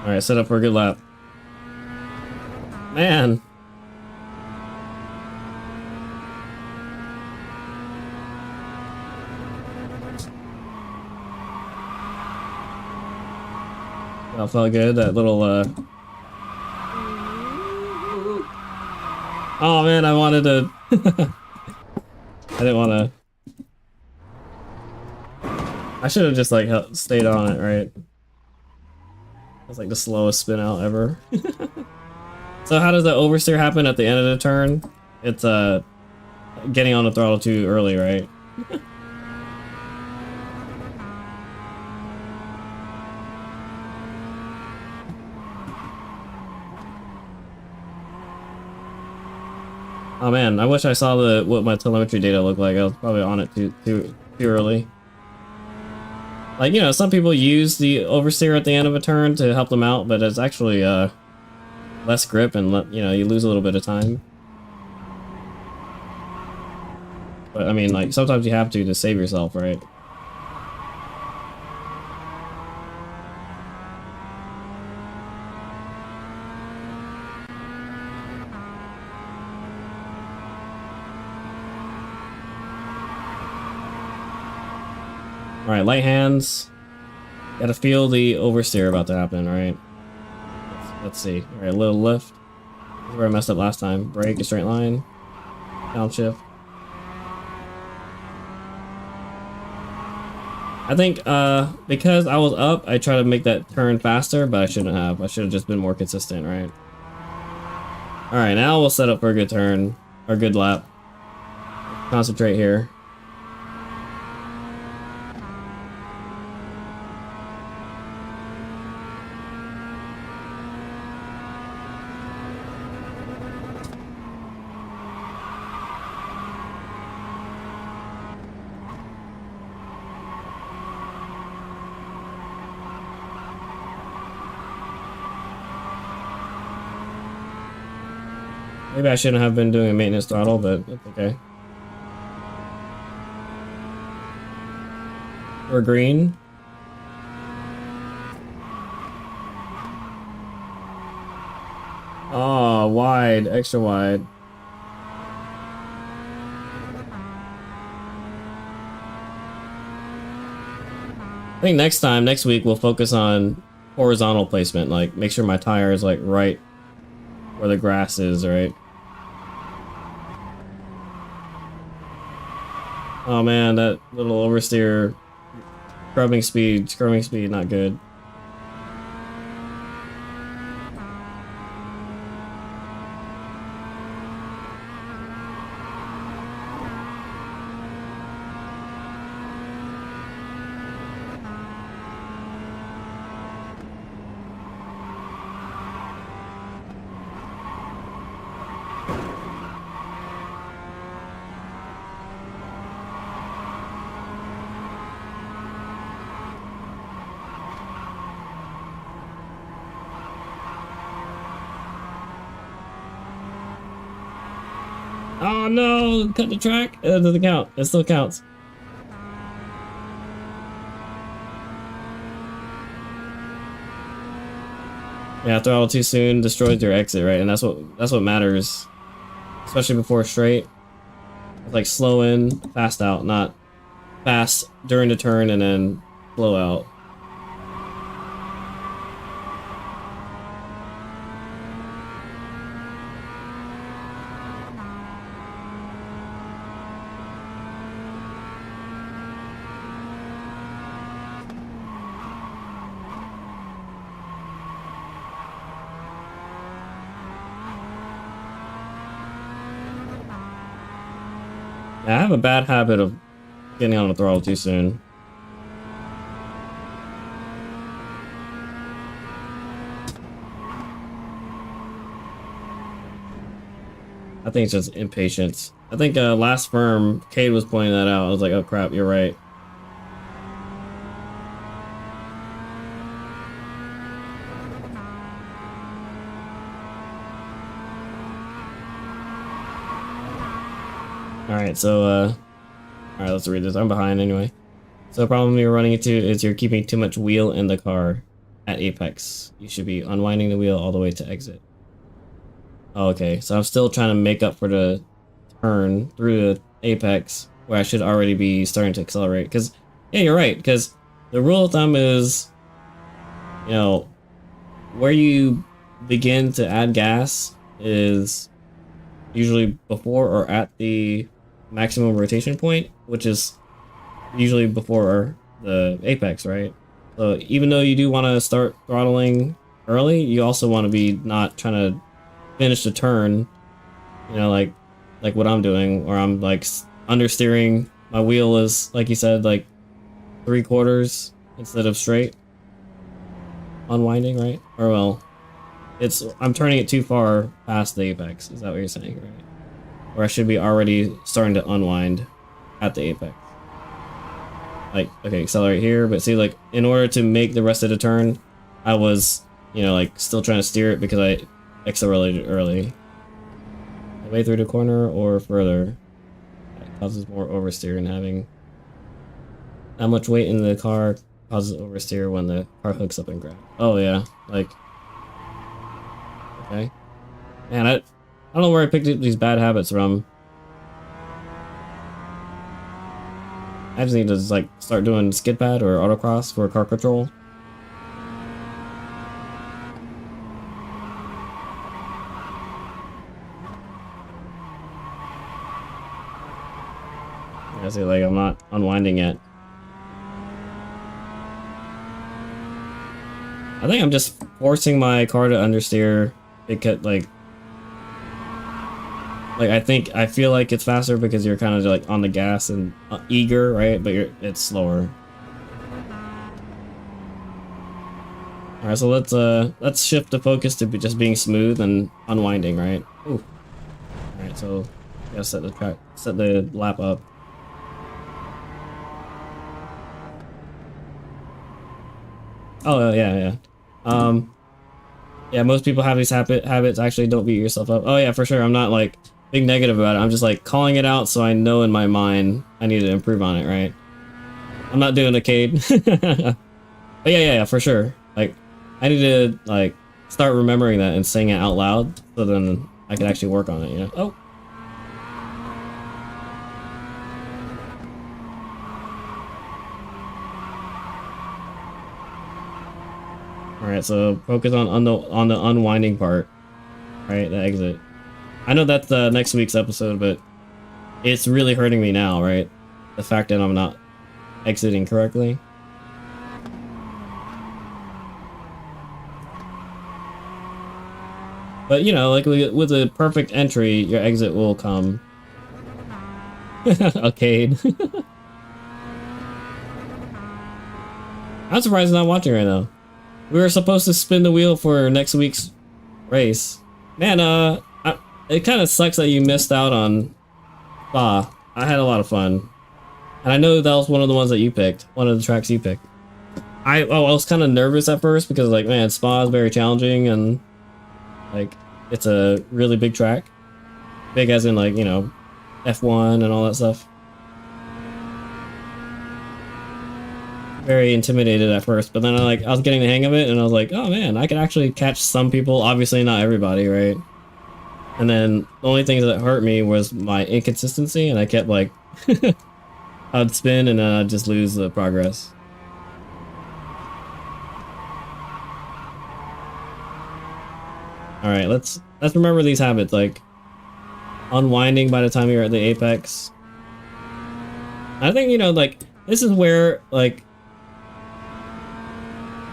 All right, set up for a good lap. Man. That felt good, that little, Oh man, I wanted to... I didn't want to... I should have just, like, stayed on it, right? That's like the slowest spin out ever. So how does the oversteer happen at the end of the turn? It's getting on the throttle too early, right? Oh man, I wish I saw what my telemetry data looked like. I was probably on it too early. Like, you know, some people use the oversteer at the end of a turn to help them out, but it's actually less grip and you know, you lose a little bit of time. But I mean, like, sometimes you have to save yourself, right? Alright, light hands. Gotta feel the oversteer about to happen, right? Let's see. Alright, a little lift. This is where I messed up last time. Brake, a straight line. Downshift. I think because I was up, I tried to make that turn faster, but I shouldn't have. I should have just been more consistent, right? Alright, now we'll set up for a good turn. Or a good lap. Concentrate here. Maybe I shouldn't have been doing a maintenance throttle, but it's okay. We're green. Oh, wide, extra wide. I think next week we'll focus on horizontal placement, like make sure my tire is like right where the grass is, right? Oh man, that little oversteer, scrubbing speed, not good. Oh no, cut the track. It doesn't count. It still counts. Yeah, throttle too soon destroys your exit, right? And that's what matters, especially before straight. It's like slow in, fast out, not fast during the turn and then slow out. Yeah, I have a bad habit of getting on the throttle too soon. I think it's just impatience. I think last firm, Cade was pointing that out. I was like, oh crap, you're right. Alright, so, alright, let's read this. I'm behind anyway. So the problem you're running into is you're keeping too much wheel in the car at apex. You should be unwinding the wheel all the way to exit. Oh, okay, so I'm still trying to make up for the turn through the apex where I should already be starting to accelerate. Because, yeah, you're right, because the rule of thumb is, you know, where you begin to add gas is usually before or at the maximum rotation point, which is usually before the apex, right? So even though you do want to start throttling early, you also want to be not trying to finish the turn, you know, like what I'm doing, where I'm like understeering. My wheel is, like you said, like 3/4 instead of straight unwinding, right? Or well, I'm turning it too far past the apex. Is that what you're saying, right? Or I should be already starting to unwind at the apex. Like, okay, accelerate here, but see, like, in order to make the rest of the turn, I was, you know, like, still trying to steer it because I accelerated early. Way through the corner or further. That causes more oversteer, and having that much weight in the car causes oversteer when the car hooks up and grabs. Oh yeah, like, okay. Man, I don't know where I picked up these bad habits from. I just need to like start doing skid pad or autocross for car control. I see, like, I'm not unwinding yet. I think I'm just forcing my car to understeer because, like I feel like it's faster because you're kind of like on the gas and eager, right? But it's slower. All right, so let's shift the focus to just being smooth and unwinding, right? Ooh. All right, so gotta set the lap up. Oh yeah. Yeah, most people have these habits. Actually, don't beat yourself up. Oh yeah, for sure. I'm not like being negative about it. I'm just like calling it out so I know in my mind I need to improve on it, right? I'm not doing a Cade. But yeah, for sure. Like, I need to like start remembering that and saying it out loud so then I can actually work on it, you know? Oh. Alright, so focus on the unwinding part. Right, the exit. I know that's next week's episode, but it's really hurting me now, right? the fact that I'm not exiting correctly. But you know, like with a perfect entry, your exit will come. Arcade. I'm surprised he's not watching right now. We were supposed to spin the wheel for next week's race. Man, it kind of sucks that you missed out on Spa. I had a lot of fun. And I know that was one of the ones that you picked. One of the tracks you picked. I was kind of nervous at first because, like, man, Spa is very challenging and, like, it's a really big track. Big as in, like, you know, F1 and all that stuff. Very intimidated at first, but then I was getting the hang of it and I was like, oh man, I could actually catch some people, obviously not everybody, right? And then the only thing that hurt me was my inconsistency, and I kept like I'd spin and then I'd just lose the progress. All right, let's remember these habits, like unwinding by the time you're at the apex. I think, you know, like this is where like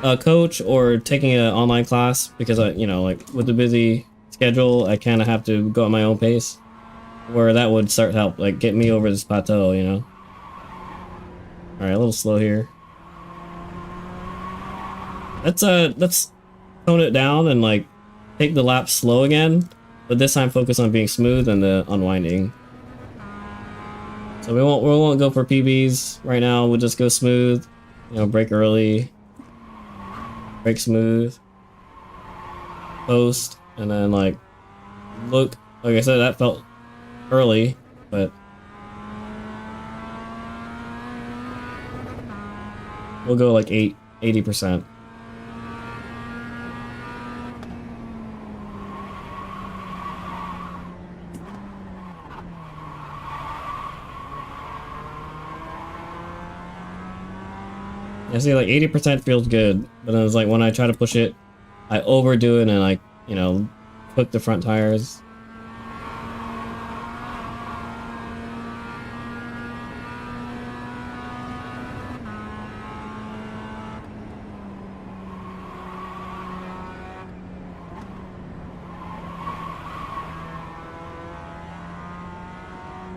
a coach or taking an online class, because I, you know, like with the busy schedule, I kind of have to go at my own pace, where that would start to help like get me over this plateau, you know. All right, a little slow here. Let's tone it down and like take the lap slow again, but this time focus on being smooth and the unwinding. So we won't go for PBs right now. We'll just go smooth, you know, brake early, brake smooth, post, and then like look. Like I said, that felt early, but we'll go like 80%. I see, like 80% feels good, but then it's like when I try to push it, I overdo it and like, you know, hook the front tires.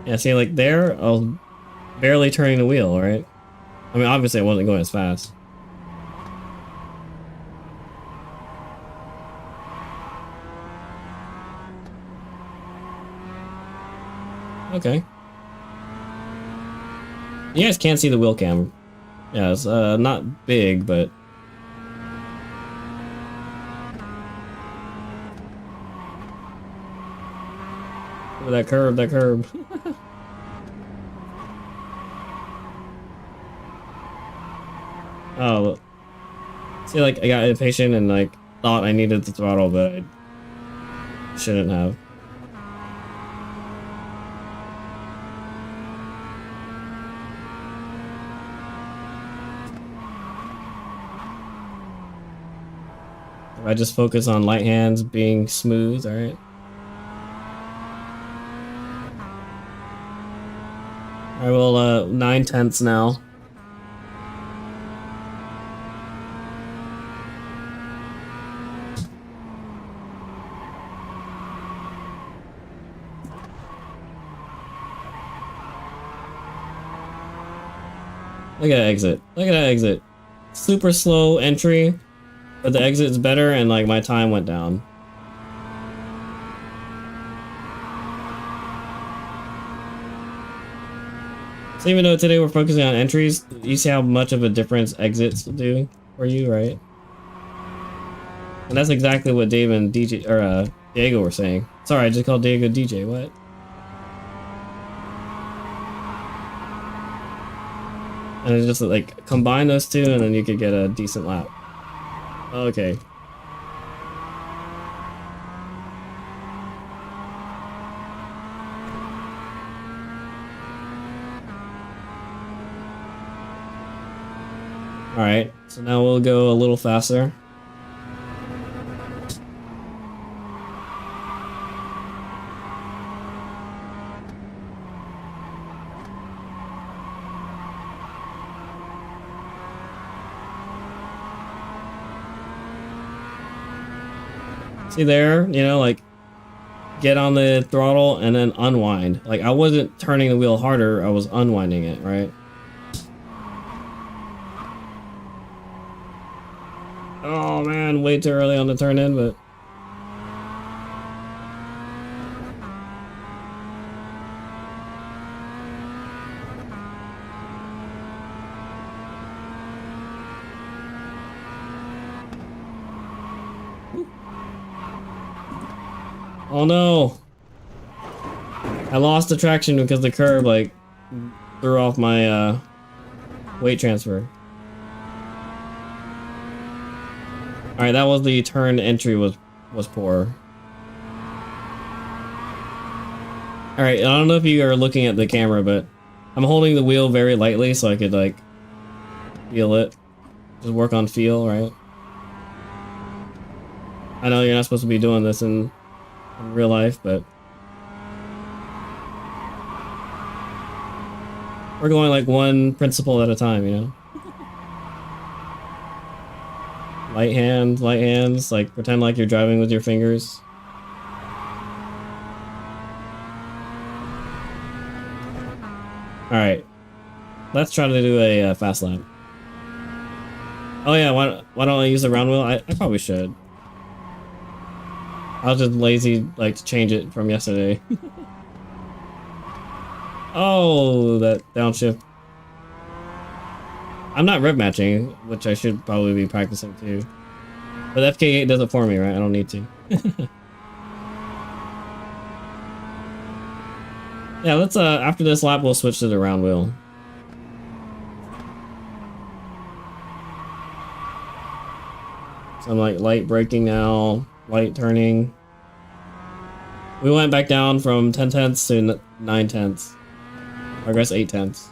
Yeah, see, like there, I was barely turning the wheel, right? I mean, obviously I wasn't going as fast. Okay. You guys can't see the wheel cam. Yeah, it's not big, but oh, that curb, that curb. Oh, see, like I got impatient and like thought I needed the throttle, but I shouldn't have. If I just focus on light hands being smooth, all right. All right, well, 9/10 now. Look at that exit. Look at that exit. Super slow entry, but the exit's better and like my time went down. So even though today we're focusing on entries, you see how much of a difference exits do for you, right? And that's exactly what Dave and DJ or Diego were saying. Sorry, I just called Diego DJ. What? And it's just like combine those two and then you could get a decent lap. Okay. Alright, so now we'll go a little faster. See there, you know, like get on the throttle and then unwind. Like I wasn't turning the wheel harder, I was unwinding it, right? Oh man, way too early on the turn in, but oh no! I lost the traction because the curb like threw off my weight transfer. Alright, that was the turn entry was poor. Alright, I don't know if you are looking at the camera, but I'm holding the wheel very lightly so I could like feel it. Just work on feel, right? I know you're not supposed to be doing this in real life, but we're going like one principle at a time, you know? Light hands, like pretend like you're driving with your fingers. Alright, let's try to do a fast lap. Oh yeah, why don't I use the round wheel? I probably should. I was just lazy, like, to change it from yesterday. Oh, that downshift. I'm not rev matching, which I should probably be practicing too. But FK8 does it for me, right? I don't need to. Yeah, let's, after this lap, we'll switch to the round wheel. So I'm like light braking now, light turning. We went back down from 10 tenths to 9 tenths. Or I guess 8 tenths.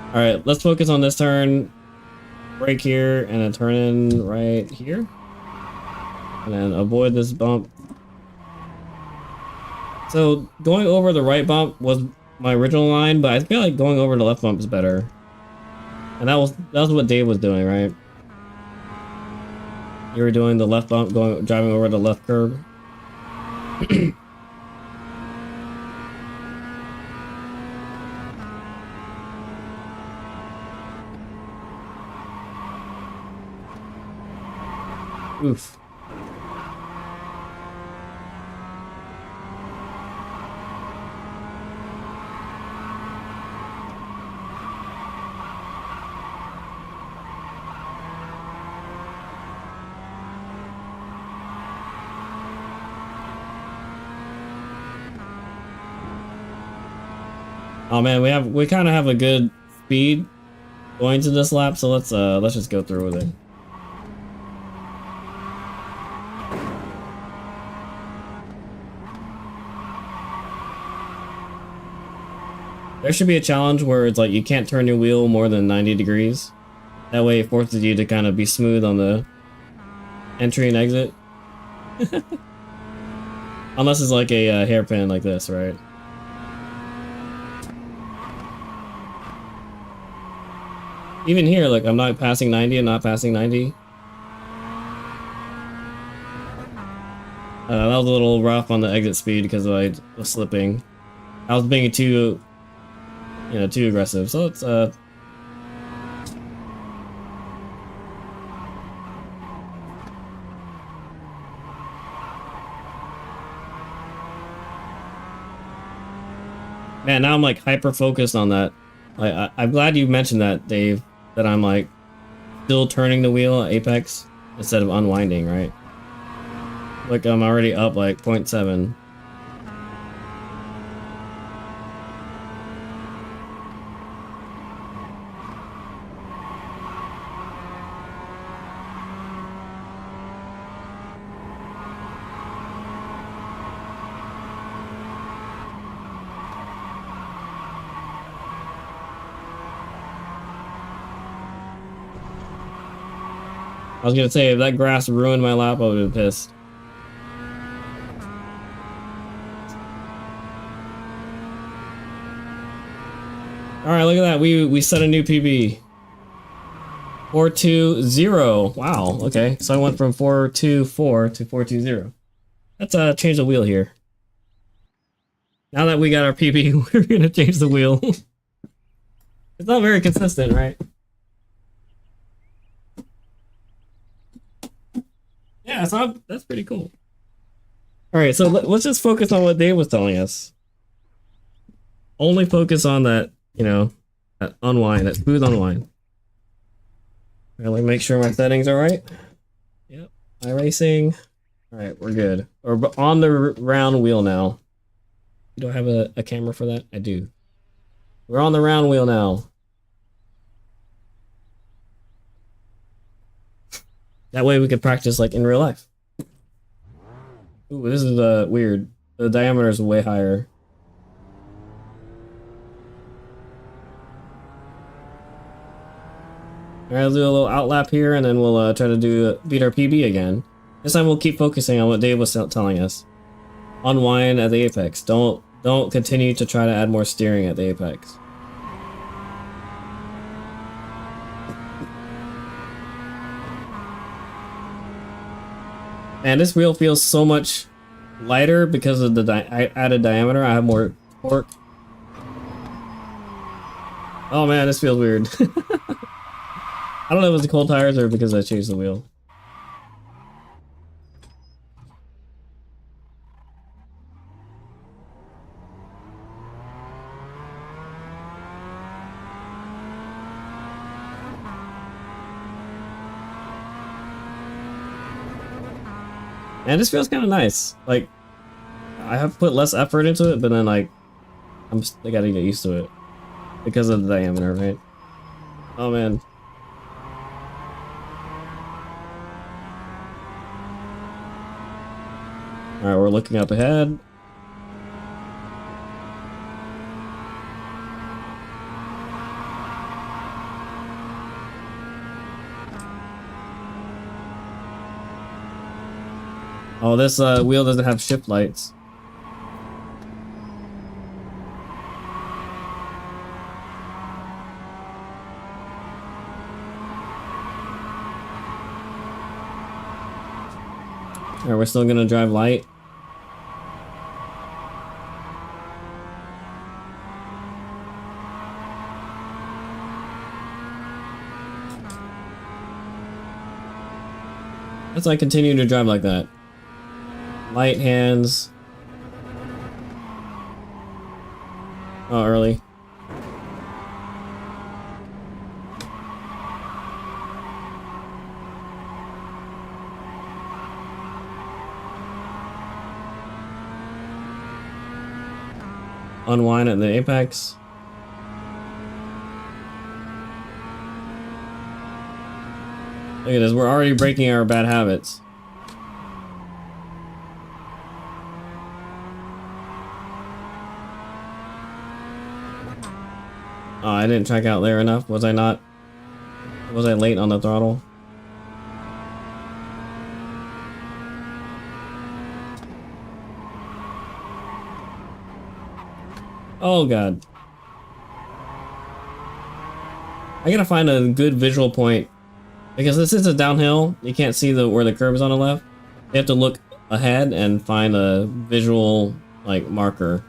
Alright, let's focus on this turn. Brake here, and then turn in right here. And then avoid this bump. So, going over the right bump was my original line, but I feel like going over the left bump is better. And that was what Dave was doing, right? You were doing the left bump, driving over the left curb. Oof. Oh man, we kind of have a good speed going to this lap, so let's just go through with it. There should be a challenge where it's like you can't turn your wheel more than 90 degrees. That way it forces you to kind of be smooth on the entry and exit. Unless it's like a hairpin like this, right? Even here, like, I'm not passing 90 and not passing 90. That was a little rough on the exit speed because I was slipping. I was being too aggressive. So let's, man, now I'm like hyper focused on that. I'm glad you mentioned that, Dave. That I'm like still turning the wheel at apex instead of unwinding, right? Like I'm already up like 0.7. I was gonna say, if that grass ruined my lap, I would have been pissed. Alright, look at that. We set a new PB. 420. Wow, okay. So I went from 424 to 420. Let's change the wheel here. Now that we got our PB, we're gonna change the wheel. It's not very consistent, right? Yeah, so that's pretty cool. All right, so let's just focus on what Dave was telling us. Only focus on that, you know, that unwind, that smooth unwind. All right, let me make sure my settings are right. Yep, iracing. All right, we're good. We're on the round wheel now. Do I have a camera for that? I do. We're on the round wheel now. That way we could practice like in real life. Ooh, this is weird. The diameter is way higher. Alright, let's do a little outlap here and then we'll try to beat our PB again. This time we'll keep focusing on what Dave was telling us. Unwind at the apex. Don't continue to try to add more steering at the apex. Man, this wheel feels so much lighter because of the added diameter. I have more torque. Oh man, this feels weird. I don't know if it's the cold tires or because I changed the wheel. And this feels kind of nice. Like, I have put less effort into it, but then like, I gotta get used to it because of the diameter, right? Oh man. All right, we're looking up ahead. Oh, this wheel doesn't have shift lights. Alright, we're still gonna drive light. As I continue to drive like that. Light hands. Oh, early. Unwind at the apex. Look at this, we're already breaking our bad habits. Oh, I didn't check out there enough. Was I not? Was I late on the throttle? Oh god. I gotta find a good visual point. Because this is a downhill, you can't see where the curb is on the left. You have to look ahead and find a visual like marker.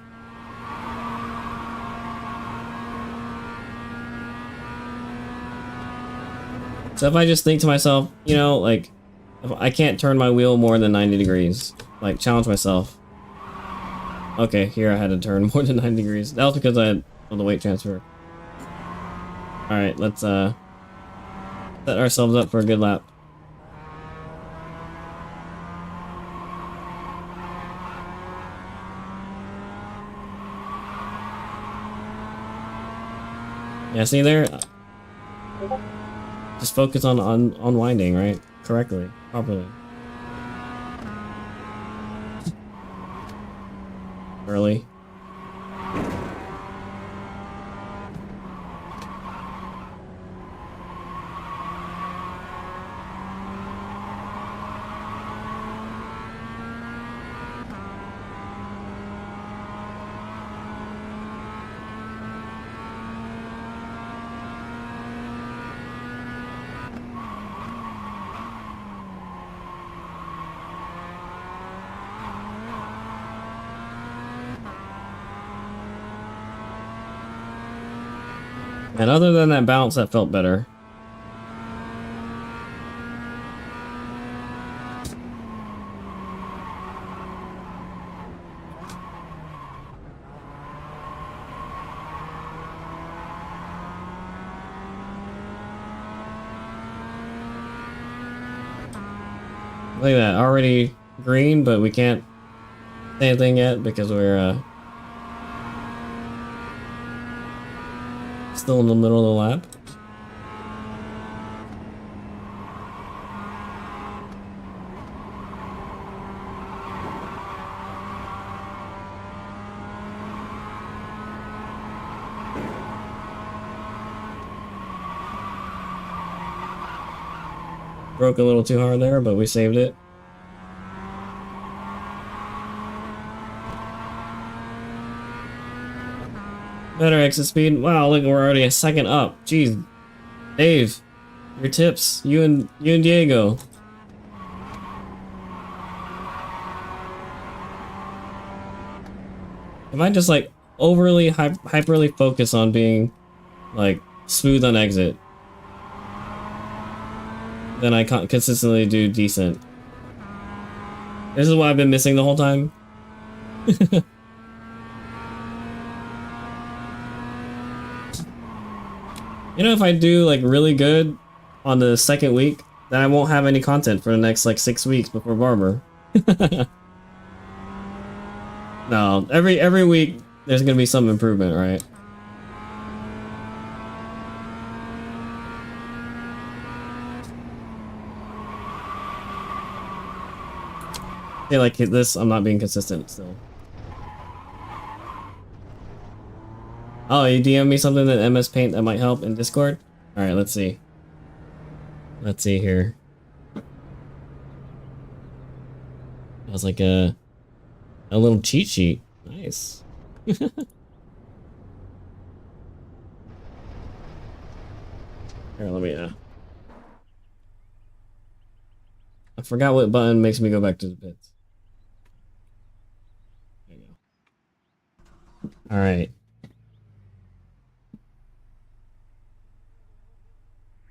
So if I just think to myself, you know, like, if I can't turn my wheel more than 90 degrees, like, challenge myself. Okay, here I had to turn more than 90 degrees. That was because I had the weight transfer. Alright, let's set ourselves up for a good lap. Yeah, see there? Just focus on unwinding, right? Correctly, properly. Early. And other than that bounce, that felt better. Look at that, already green, but we can't say anything yet because we're still in the middle of the lap. Broke a little too hard there, but we saved it. Better exit speed. Wow, look, we're already a second up. Jeez, Dave, your tips. You and Diego. If I just like overly hyperly focus on being like smooth on exit, then I can't consistently do decent. This is what I've been missing the whole time. You know, if I do like really good on the second week, then I won't have any content for the next like 6 weeks before Barber. No, every week there's gonna be some improvement, right? I feel like this, I'm not being consistent still. Oh, you DM me something in MS Paint that might help in Discord? Alright, let's see. Let's see here. That was like a little cheat sheet. Nice. Here, let me I forgot what button makes me go back to the pits. There you go. Alright.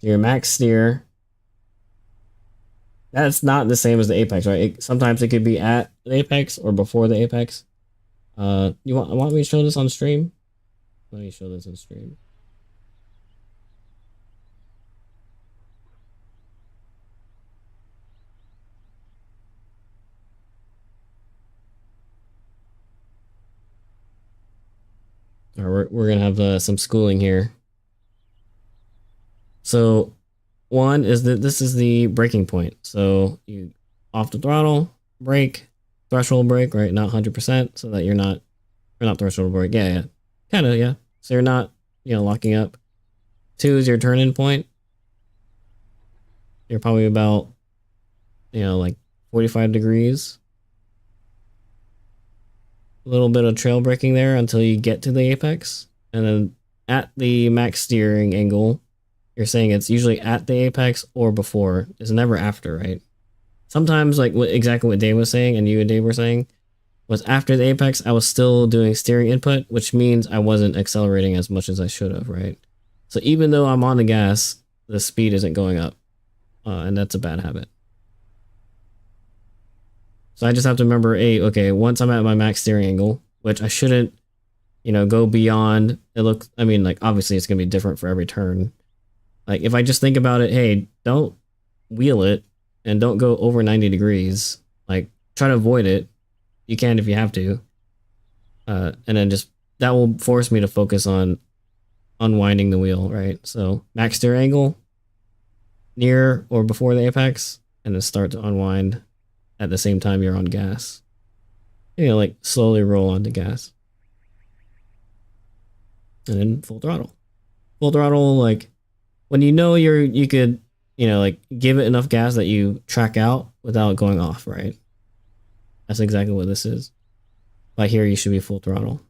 Your max steer. That's not the same as the apex, right? Sometimes it could be at the apex or before the apex. You want me to show this on stream? Let me show this on stream. All right, we're gonna have some schooling here. So one is that this is the breaking point. So you off the throttle, brake, threshold brake, right? Not 100%, so that you're not threshold brake. Yeah. Kind of, yeah. So you're not, locking up. 2 is your turn-in point. You're probably about, like 45 degrees. A little bit of trail braking there until you get to the apex. And then at the max steering angle, you're saying it's usually at the apex or before. It's never after, right? Sometimes, like exactly what Dave was saying and you and Dave were saying, was after the apex, I was still doing steering input, which means I wasn't accelerating as much as I should have, right? So even though I'm on the gas, the speed isn't going up. And that's a bad habit. So I just have to remember, okay, once I'm at my max steering angle, which I shouldn't, go beyond, obviously it's going to be different for every turn. Like, if I just think about it, hey, don't wheel it and don't go over 90 degrees. Like, try to avoid it. You can if you have to. And then that will force me to focus on unwinding the wheel, right? So, max steer angle, near or before the apex, and then start to unwind at the same time you're on gas. Like, slowly roll onto gas. And then full throttle. Full throttle, like, when you could, like give it enough gas that you track out without going off, right? That's exactly what this is. By here, you should be full throttle.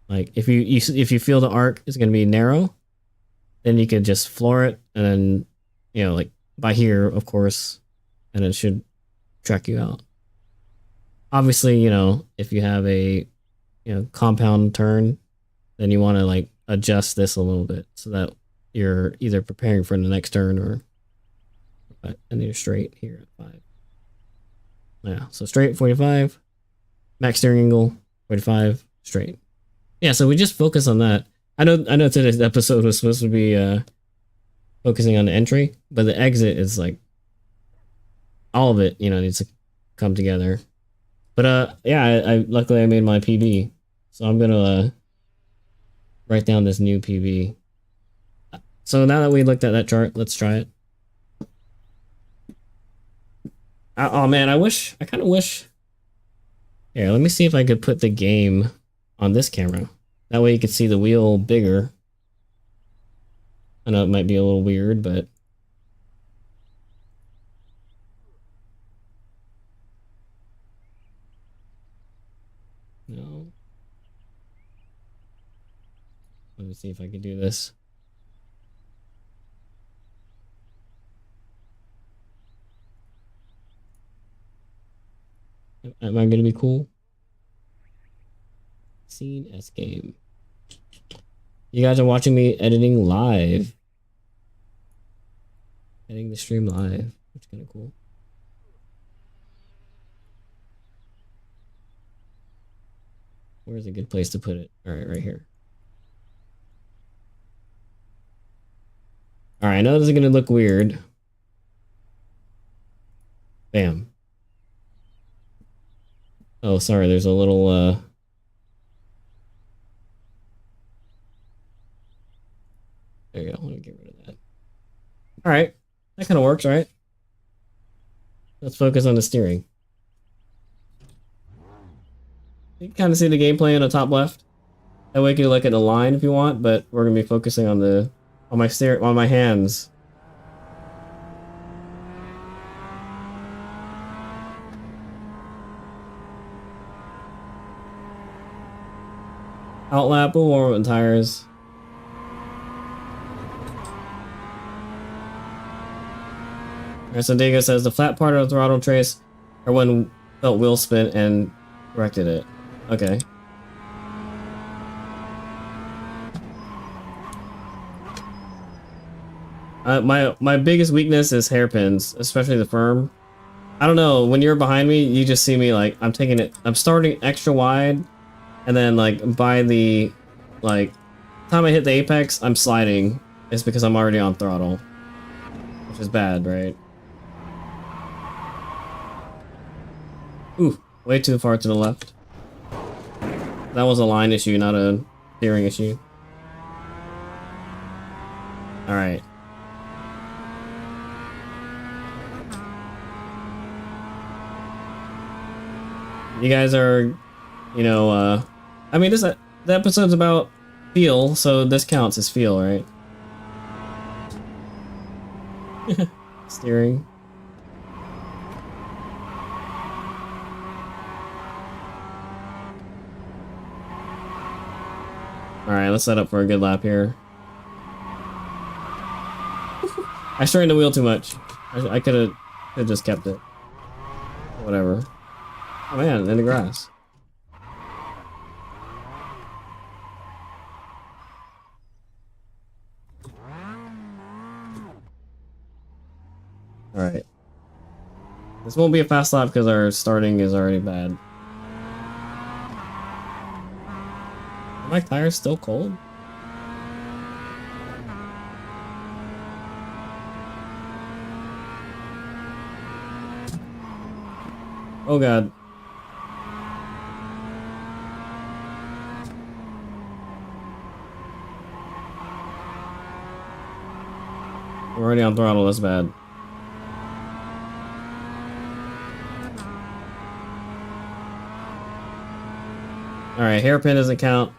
Like if you feel the arc is going to be narrow, then you could just floor it and then, like by here, of course, and it should track you out. Obviously, if you have a, compound turn, then you want to like adjust this a little bit so that you're either preparing for the next turn or I need a straight here at 5. Yeah, so straight 45, max steering angle 45, straight. Yeah, so we just focus on that. I know today's episode was supposed to be focusing on the entry, but the exit is like all of it, you know, needs to come together. But yeah, I luckily I made my PB, so I'm gonna write down this new PB. So now that we looked at that chart, let's try it. Oh man, I kind of wish. Here, let me see if I could put the game on this camera. That way you could see the wheel bigger. I know it might be a little weird, but no. Let me see if I can do this. Am I going to be cool? Scene S game. You guys are watching me editing live. Editing the stream live, which is kind of cool. Where's a good place to put it? All right, right here. All right, I know this is going to look weird. Bam. Oh, sorry, there's a little, there you go, let me get rid of that. All right, that kind of works, right? Let's focus on the steering. You can kind of see the gameplay in the top left. That way you can look at the line if you want, but we're gonna be focusing on the on my hands. Outlap will warm up the tires. Alright, so Diego says the flat part of the throttle trace or when felt wheel spin and corrected it. Okay. My biggest weakness is hairpins, especially the firm. I don't know, when you're behind me, you just see me like I'm starting extra wide, and then like by the time I hit the apex, I'm sliding. It's because I'm already on throttle, which is bad, right? Ooh, way too far to the left. That was a line issue, not a steering issue. All right. You guys are, you know, I mean, the episode's about feel, so this counts as feel, right? Steering. Alright, let's set up for a good lap here. I strained the wheel too much. I could have just kept it. Whatever. Oh man, in the grass. Alright. This won't be a fast lap because our starting is already bad. Are my tires still cold? Oh god. We're already on throttle, that's bad. Alright, hairpin doesn't count.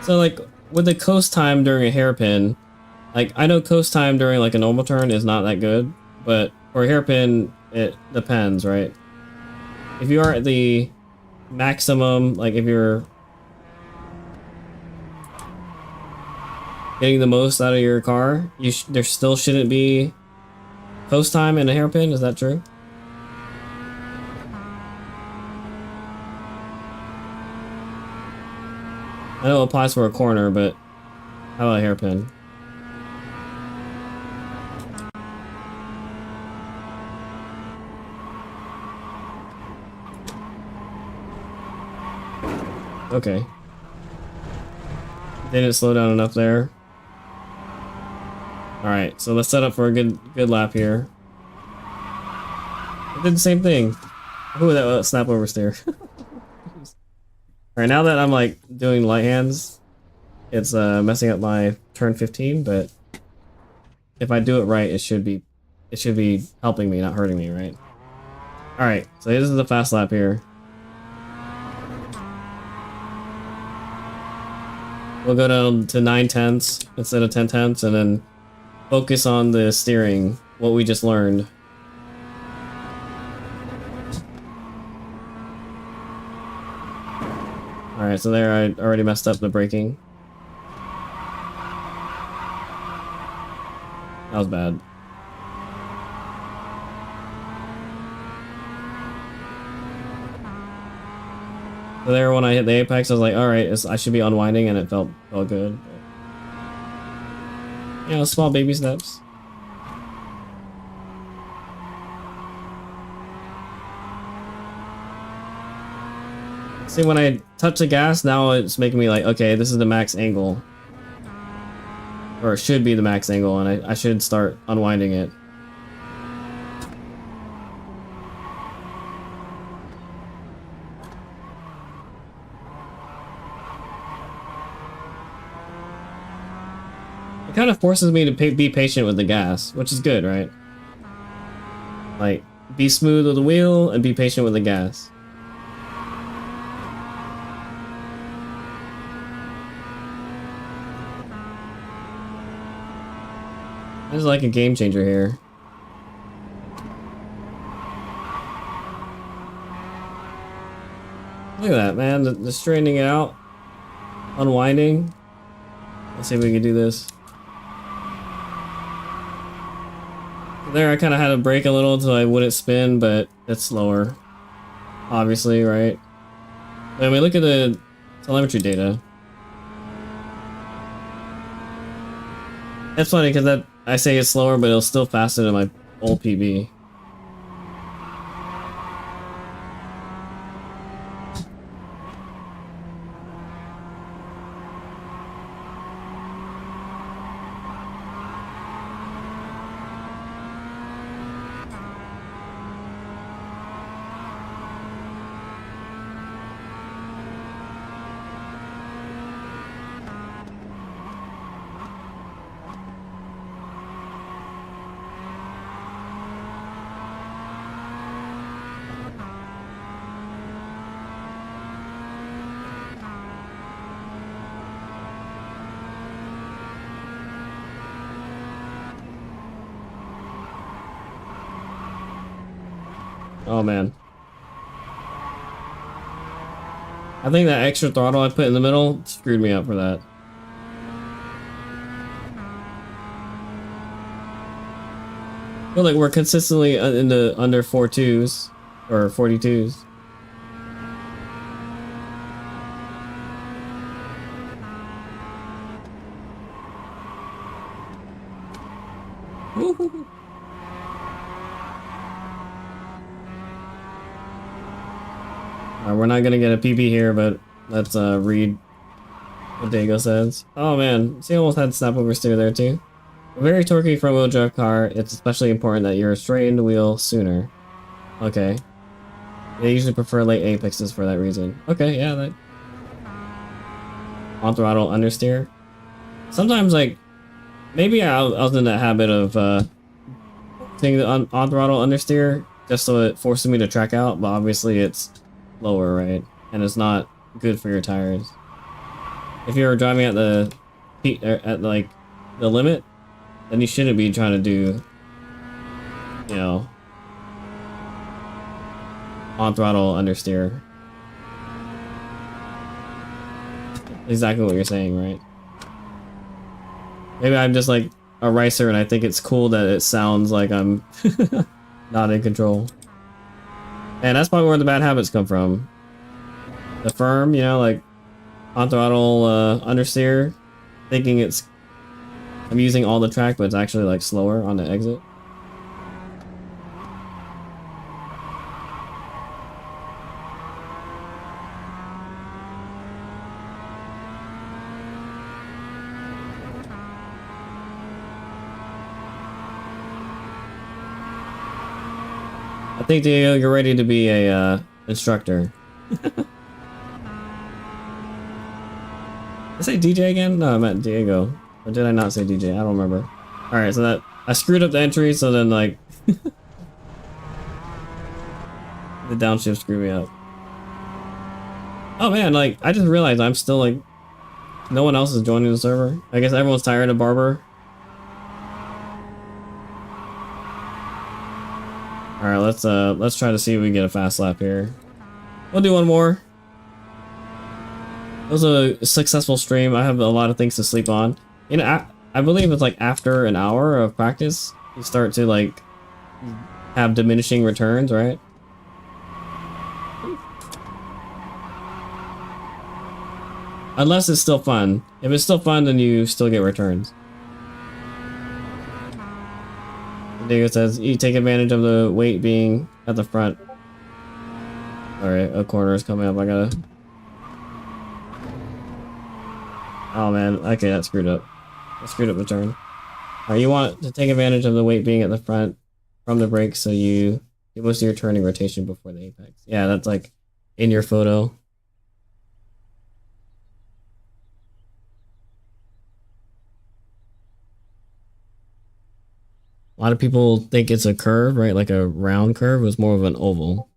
So like with the coast time during a hairpin, like I know coast time during like a normal turn is not that good, but for a hairpin it depends, right? If you are at the maximum, like if you're getting the most out of your car, there still shouldn't be Post time and a hairpin, is that true? I know it applies for a corner, but how about a hairpin? Okay. Didn't slow down enough there. Alright, so let's set up for a good lap here. I did the same thing. Ooh, that snap oversteer. Alright, now that I'm like doing light hands, it's messing up my turn 15, but if I do it right, it should be helping me, not hurting me, right? Alright, so this is the fast lap here. We'll go down to 9/10 instead of 10/10 and then focus on the steering, what we just learned. Alright, so there I already messed up the braking. That was bad. So there, when I hit the apex, I was like, alright, I should be unwinding, and it felt good. But, you know, small baby steps. See, when I touch the gas, now it's making me like, okay, this is the max angle. Or it should be the max angle, and I should start unwinding it. It kind of forces me to be patient with the gas, which is good, right? Like, be smooth with the wheel and be patient with the gas. This is like a game changer here. Look at that, man. The straightening it out. Unwinding. Let's see if we can do this. There, I kind of had to brake a little so I wouldn't spin, but it's slower. Obviously, right? I mean, look at the telemetry data. It's funny because I say it's slower, but it was still faster than my old PB. Oh man. I think that extra throttle I put in the middle screwed me up for that. I feel like we're consistently in the under 4.2s or 42s. We're not gonna get a PB here, but let's read what Dago says. Oh man, see, I almost had snap oversteer there too. A very torquey front wheel drive car, it's especially important that you're straighten the wheel sooner. Okay. They usually prefer late apexes for that reason. Okay, yeah, that. On throttle understeer. Sometimes, like, maybe I was in that habit of seeing the on throttle understeer just so it forces me to track out, but obviously it's lower, right? And it's not good for your tires. If you're driving at the like the limit, then you shouldn't be trying to do, you know, on throttle understeer. Exactly what you're saying, right? Maybe I'm just like a racer, and I think it's cool that it sounds like I'm not in control. And that's probably where the bad habits come from. The firm, you know, like on throttle understeer, thinking I'm using all the track, but it's actually like slower on the exit. I think, Diego, you're ready to be a instructor. Did I say DJ again? No, I meant Diego. Or did I not say DJ? I don't remember. Alright, so that I screwed up the entry, so then like the downshift screwed me up. Oh man, like I just realized I'm still like no one else is joining the server. I guess everyone's tired of Barber. Alright, let's try to see if we can get a fast lap here. We'll do one more. It was a successful stream. I have a lot of things to sleep on. You know, I believe it's like after an hour of practice, you start to like have diminishing returns, right? Unless it's still fun. If it's still fun, then you still get returns. Diego says, you take advantage of the weight being at the front. Alright, a corner is coming up. I gotta... Oh man, okay, that screwed up. That screwed up the turn. Alright, you want to take advantage of the weight being at the front from the brakes so you get most of your turning rotation before the apex. Yeah, that's like in your photo. A lot of people think it's a curve, right? Like a round curve. It was more of an oval.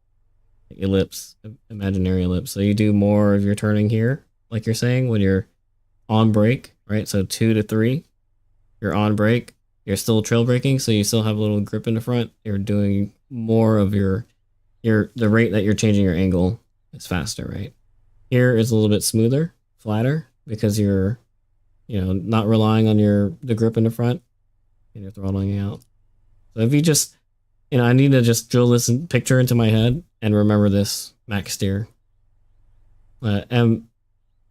Like ellipse, imaginary ellipse. So you do more of your turning here, like you're saying, when you're on brake, right? So 2 to 3, you're on brake. You're still trail braking, so you still have a little grip in the front. You're doing more of the rate that you're changing your angle is faster, right? Here is a little bit smoother, flatter, because you're, you know, not relying on the grip in the front and you're throttling out. So if you just, you know, I need to just drill this picture into my head and remember this max steer.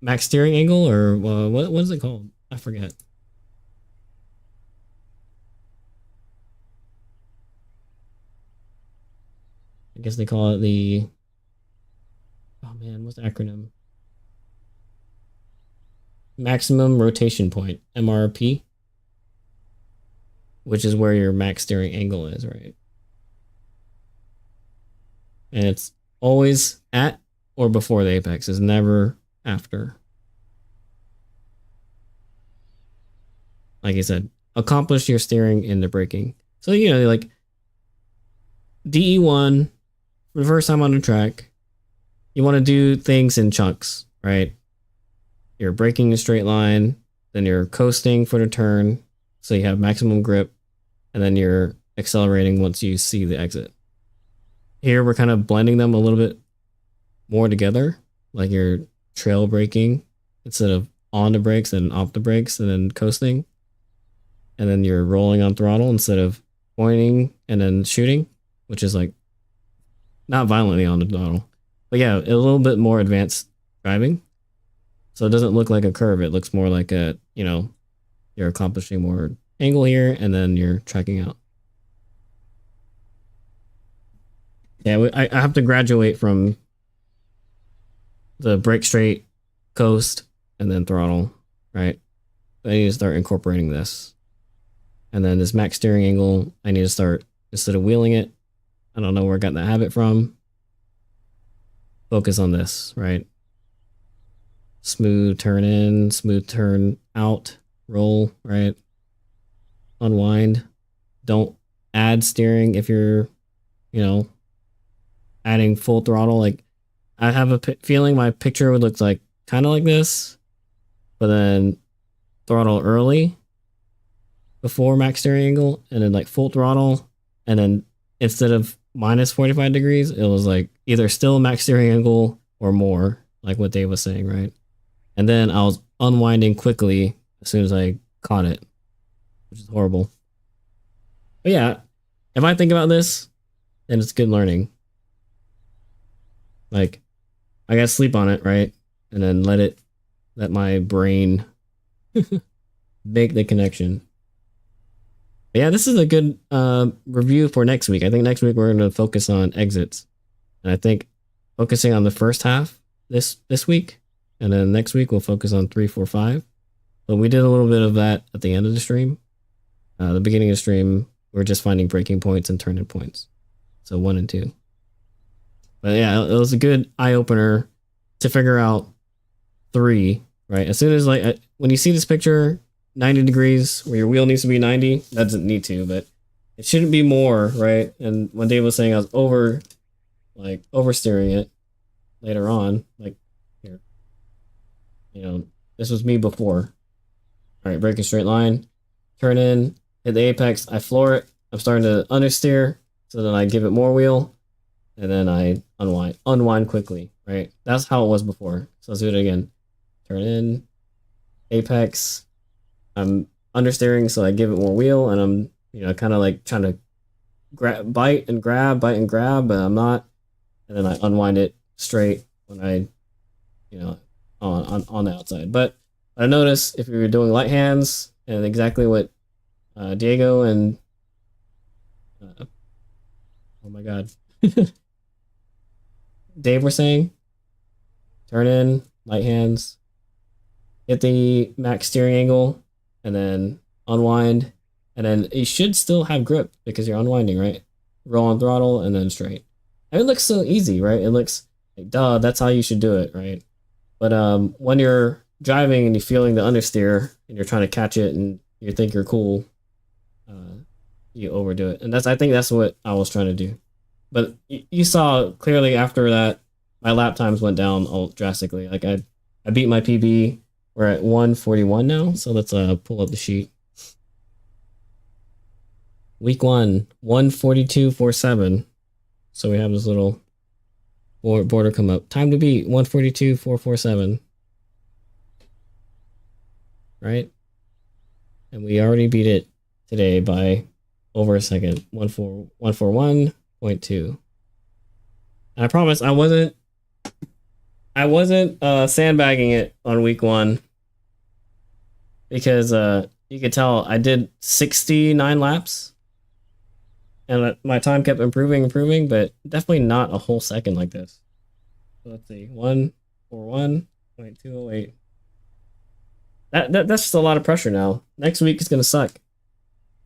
Max steering angle, or what is it called? I forget. I guess they call it the... Oh man, what's the acronym? Maximum rotation point, MRP. Which is where your max steering angle is, right? And it's always at or before the apex. It's never after. Like I said, accomplish your steering in the braking. So, you know, like DE1, for the first time on the track, you want to do things in chunks, right? You're braking a straight line, then you're coasting for the turn, so you have maximum grip, and then you're accelerating once you see the exit. Here we're kind of blending them a little bit more together, like you're trail braking instead of on the brakes and off the brakes and then coasting. And then you're rolling on throttle instead of pointing and then shooting, which is like not violently on the throttle. But yeah, a little bit more advanced driving. So it doesn't look like a curve. It looks more like a, you know, you're accomplishing more angle here and then you're tracking out. Yeah, I have to graduate from the brake straight, coast, and then throttle, right? I need to start incorporating this. And then this max steering angle, I need to start, instead of wheeling it, I don't know where I got that habit from, focus on this, right? Smooth turn in, smooth turn out, roll, right? Unwind. Don't add steering if you're, you know, adding full throttle. Like, I have a feeling my picture would look like kind of like this, but then throttle early before max steering angle, and then like full throttle, and then instead of minus 45 degrees, it was like either still max steering angle or more, like what Dave was saying, right? And then I was unwinding quickly as soon as I caught it. which is horrible. But yeah, if I think about this, then it's good learning. Like, I gotta sleep on it, right? And then let my brain make the connection. But yeah, this is a good review for next week. I think next week we're going to focus on exits. And I think focusing on the first half this week, and then next week we'll focus on 3, 4, 5. But we did a little bit of that at the end of the stream. The beginning of the stream, we're just finding breaking points and turning points. So 1 and 2. But yeah, it was a good eye-opener to figure out 3, right? As soon as, like, when you see this picture, 90 degrees, where your wheel needs to be 90, that doesn't need to, but it shouldn't be more, right? And when Dave was saying I was oversteering it later on, like, here, you know, this was me before. All right, break a straight line, turn in, hit the apex, I floor it, I'm starting to understeer, so then I give it more wheel, and then I unwind quickly, right? That's how it was before. So let's do it again. Turn in, apex, I'm understeering, so I give it more wheel, and I'm, you know, kind of like trying to bite and grab, but I'm not. And then I unwind it straight when I, you know, on the outside. But I noticed if you're doing light hands, and exactly what Diego and oh my god, Dave were saying, turn in, light hands, hit the max steering angle, and then unwind, and then you should still have grip because you're unwinding, right? Roll on throttle and then straight. And it looks so easy, right? It looks like, duh, that's how you should do it, right? But when you're driving and you're feeling the understeer and you're trying to catch it and you think you're cool, you overdo it. And I think that's what I was trying to do. But you saw clearly after that, my lap times went down drastically. Like I beat my PB. We're at 141 now, so let's pull up the sheet. Week 1, 142.47. So we have this little border come up. Time to beat 142.447. Right? And we already beat it today by over a second. 141.2. And I promise I wasn't sandbagging it on week 1 because you could tell I did 69 laps and my time kept improving, but definitely not a whole second like this. So let's see, 141.208. That's just a lot of pressure now. Next week is gonna suck.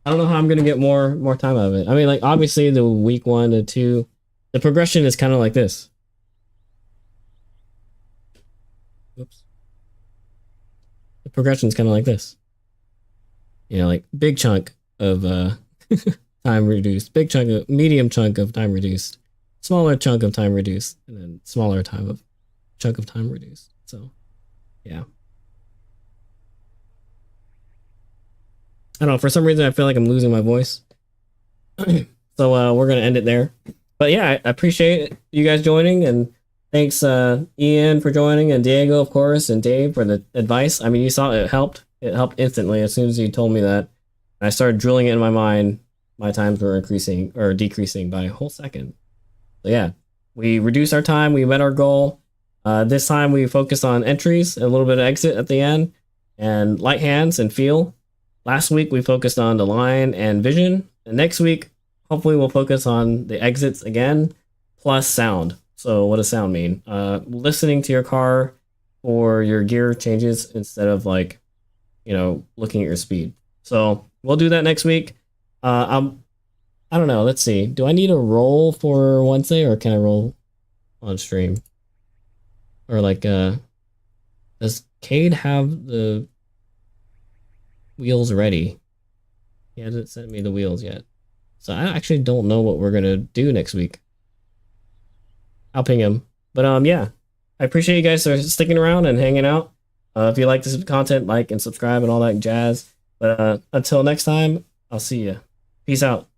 I don't know how I'm gonna get more time out of it. I mean, like, obviously the week 1 to 2, the progression is kind of like this. Oops. The progression is kind of like this. You know, like big chunk of time reduced, big chunk of medium chunk of time reduced, smaller chunk of time reduced, and then smaller chunk of time reduced. So, yeah. I don't know, for some reason I feel like I'm losing my voice. So we're gonna end it there. But yeah, I appreciate you guys joining, and thanks Ian for joining, and Diego, of course, and Dave for the advice. I mean, you saw it helped. It helped instantly as soon as you told me that. I started drilling it in my mind. My times were increasing or decreasing by a whole second. So yeah, we reduced our time. We met our goal. This time we focused on entries, a little bit of exit at the end, and light hands and feel. Last week we focused on the line and vision. And next week, hopefully we'll focus on the exits again, plus sound. So what does sound mean? Listening to your car for your gear changes instead of, like, you know, looking at your speed. So we'll do that next week. I don't know. Let's see. Do I need a roll for Wednesday, or can I roll on stream? Or like, does Cade have the wheels ready? He hasn't sent me the wheels yet. So I actually don't know what we're going to do next week. I'll ping him. But yeah, I appreciate you guys for sticking around and hanging out. If you like this content, like and subscribe and all that jazz. But until next time, I'll see you. Peace out.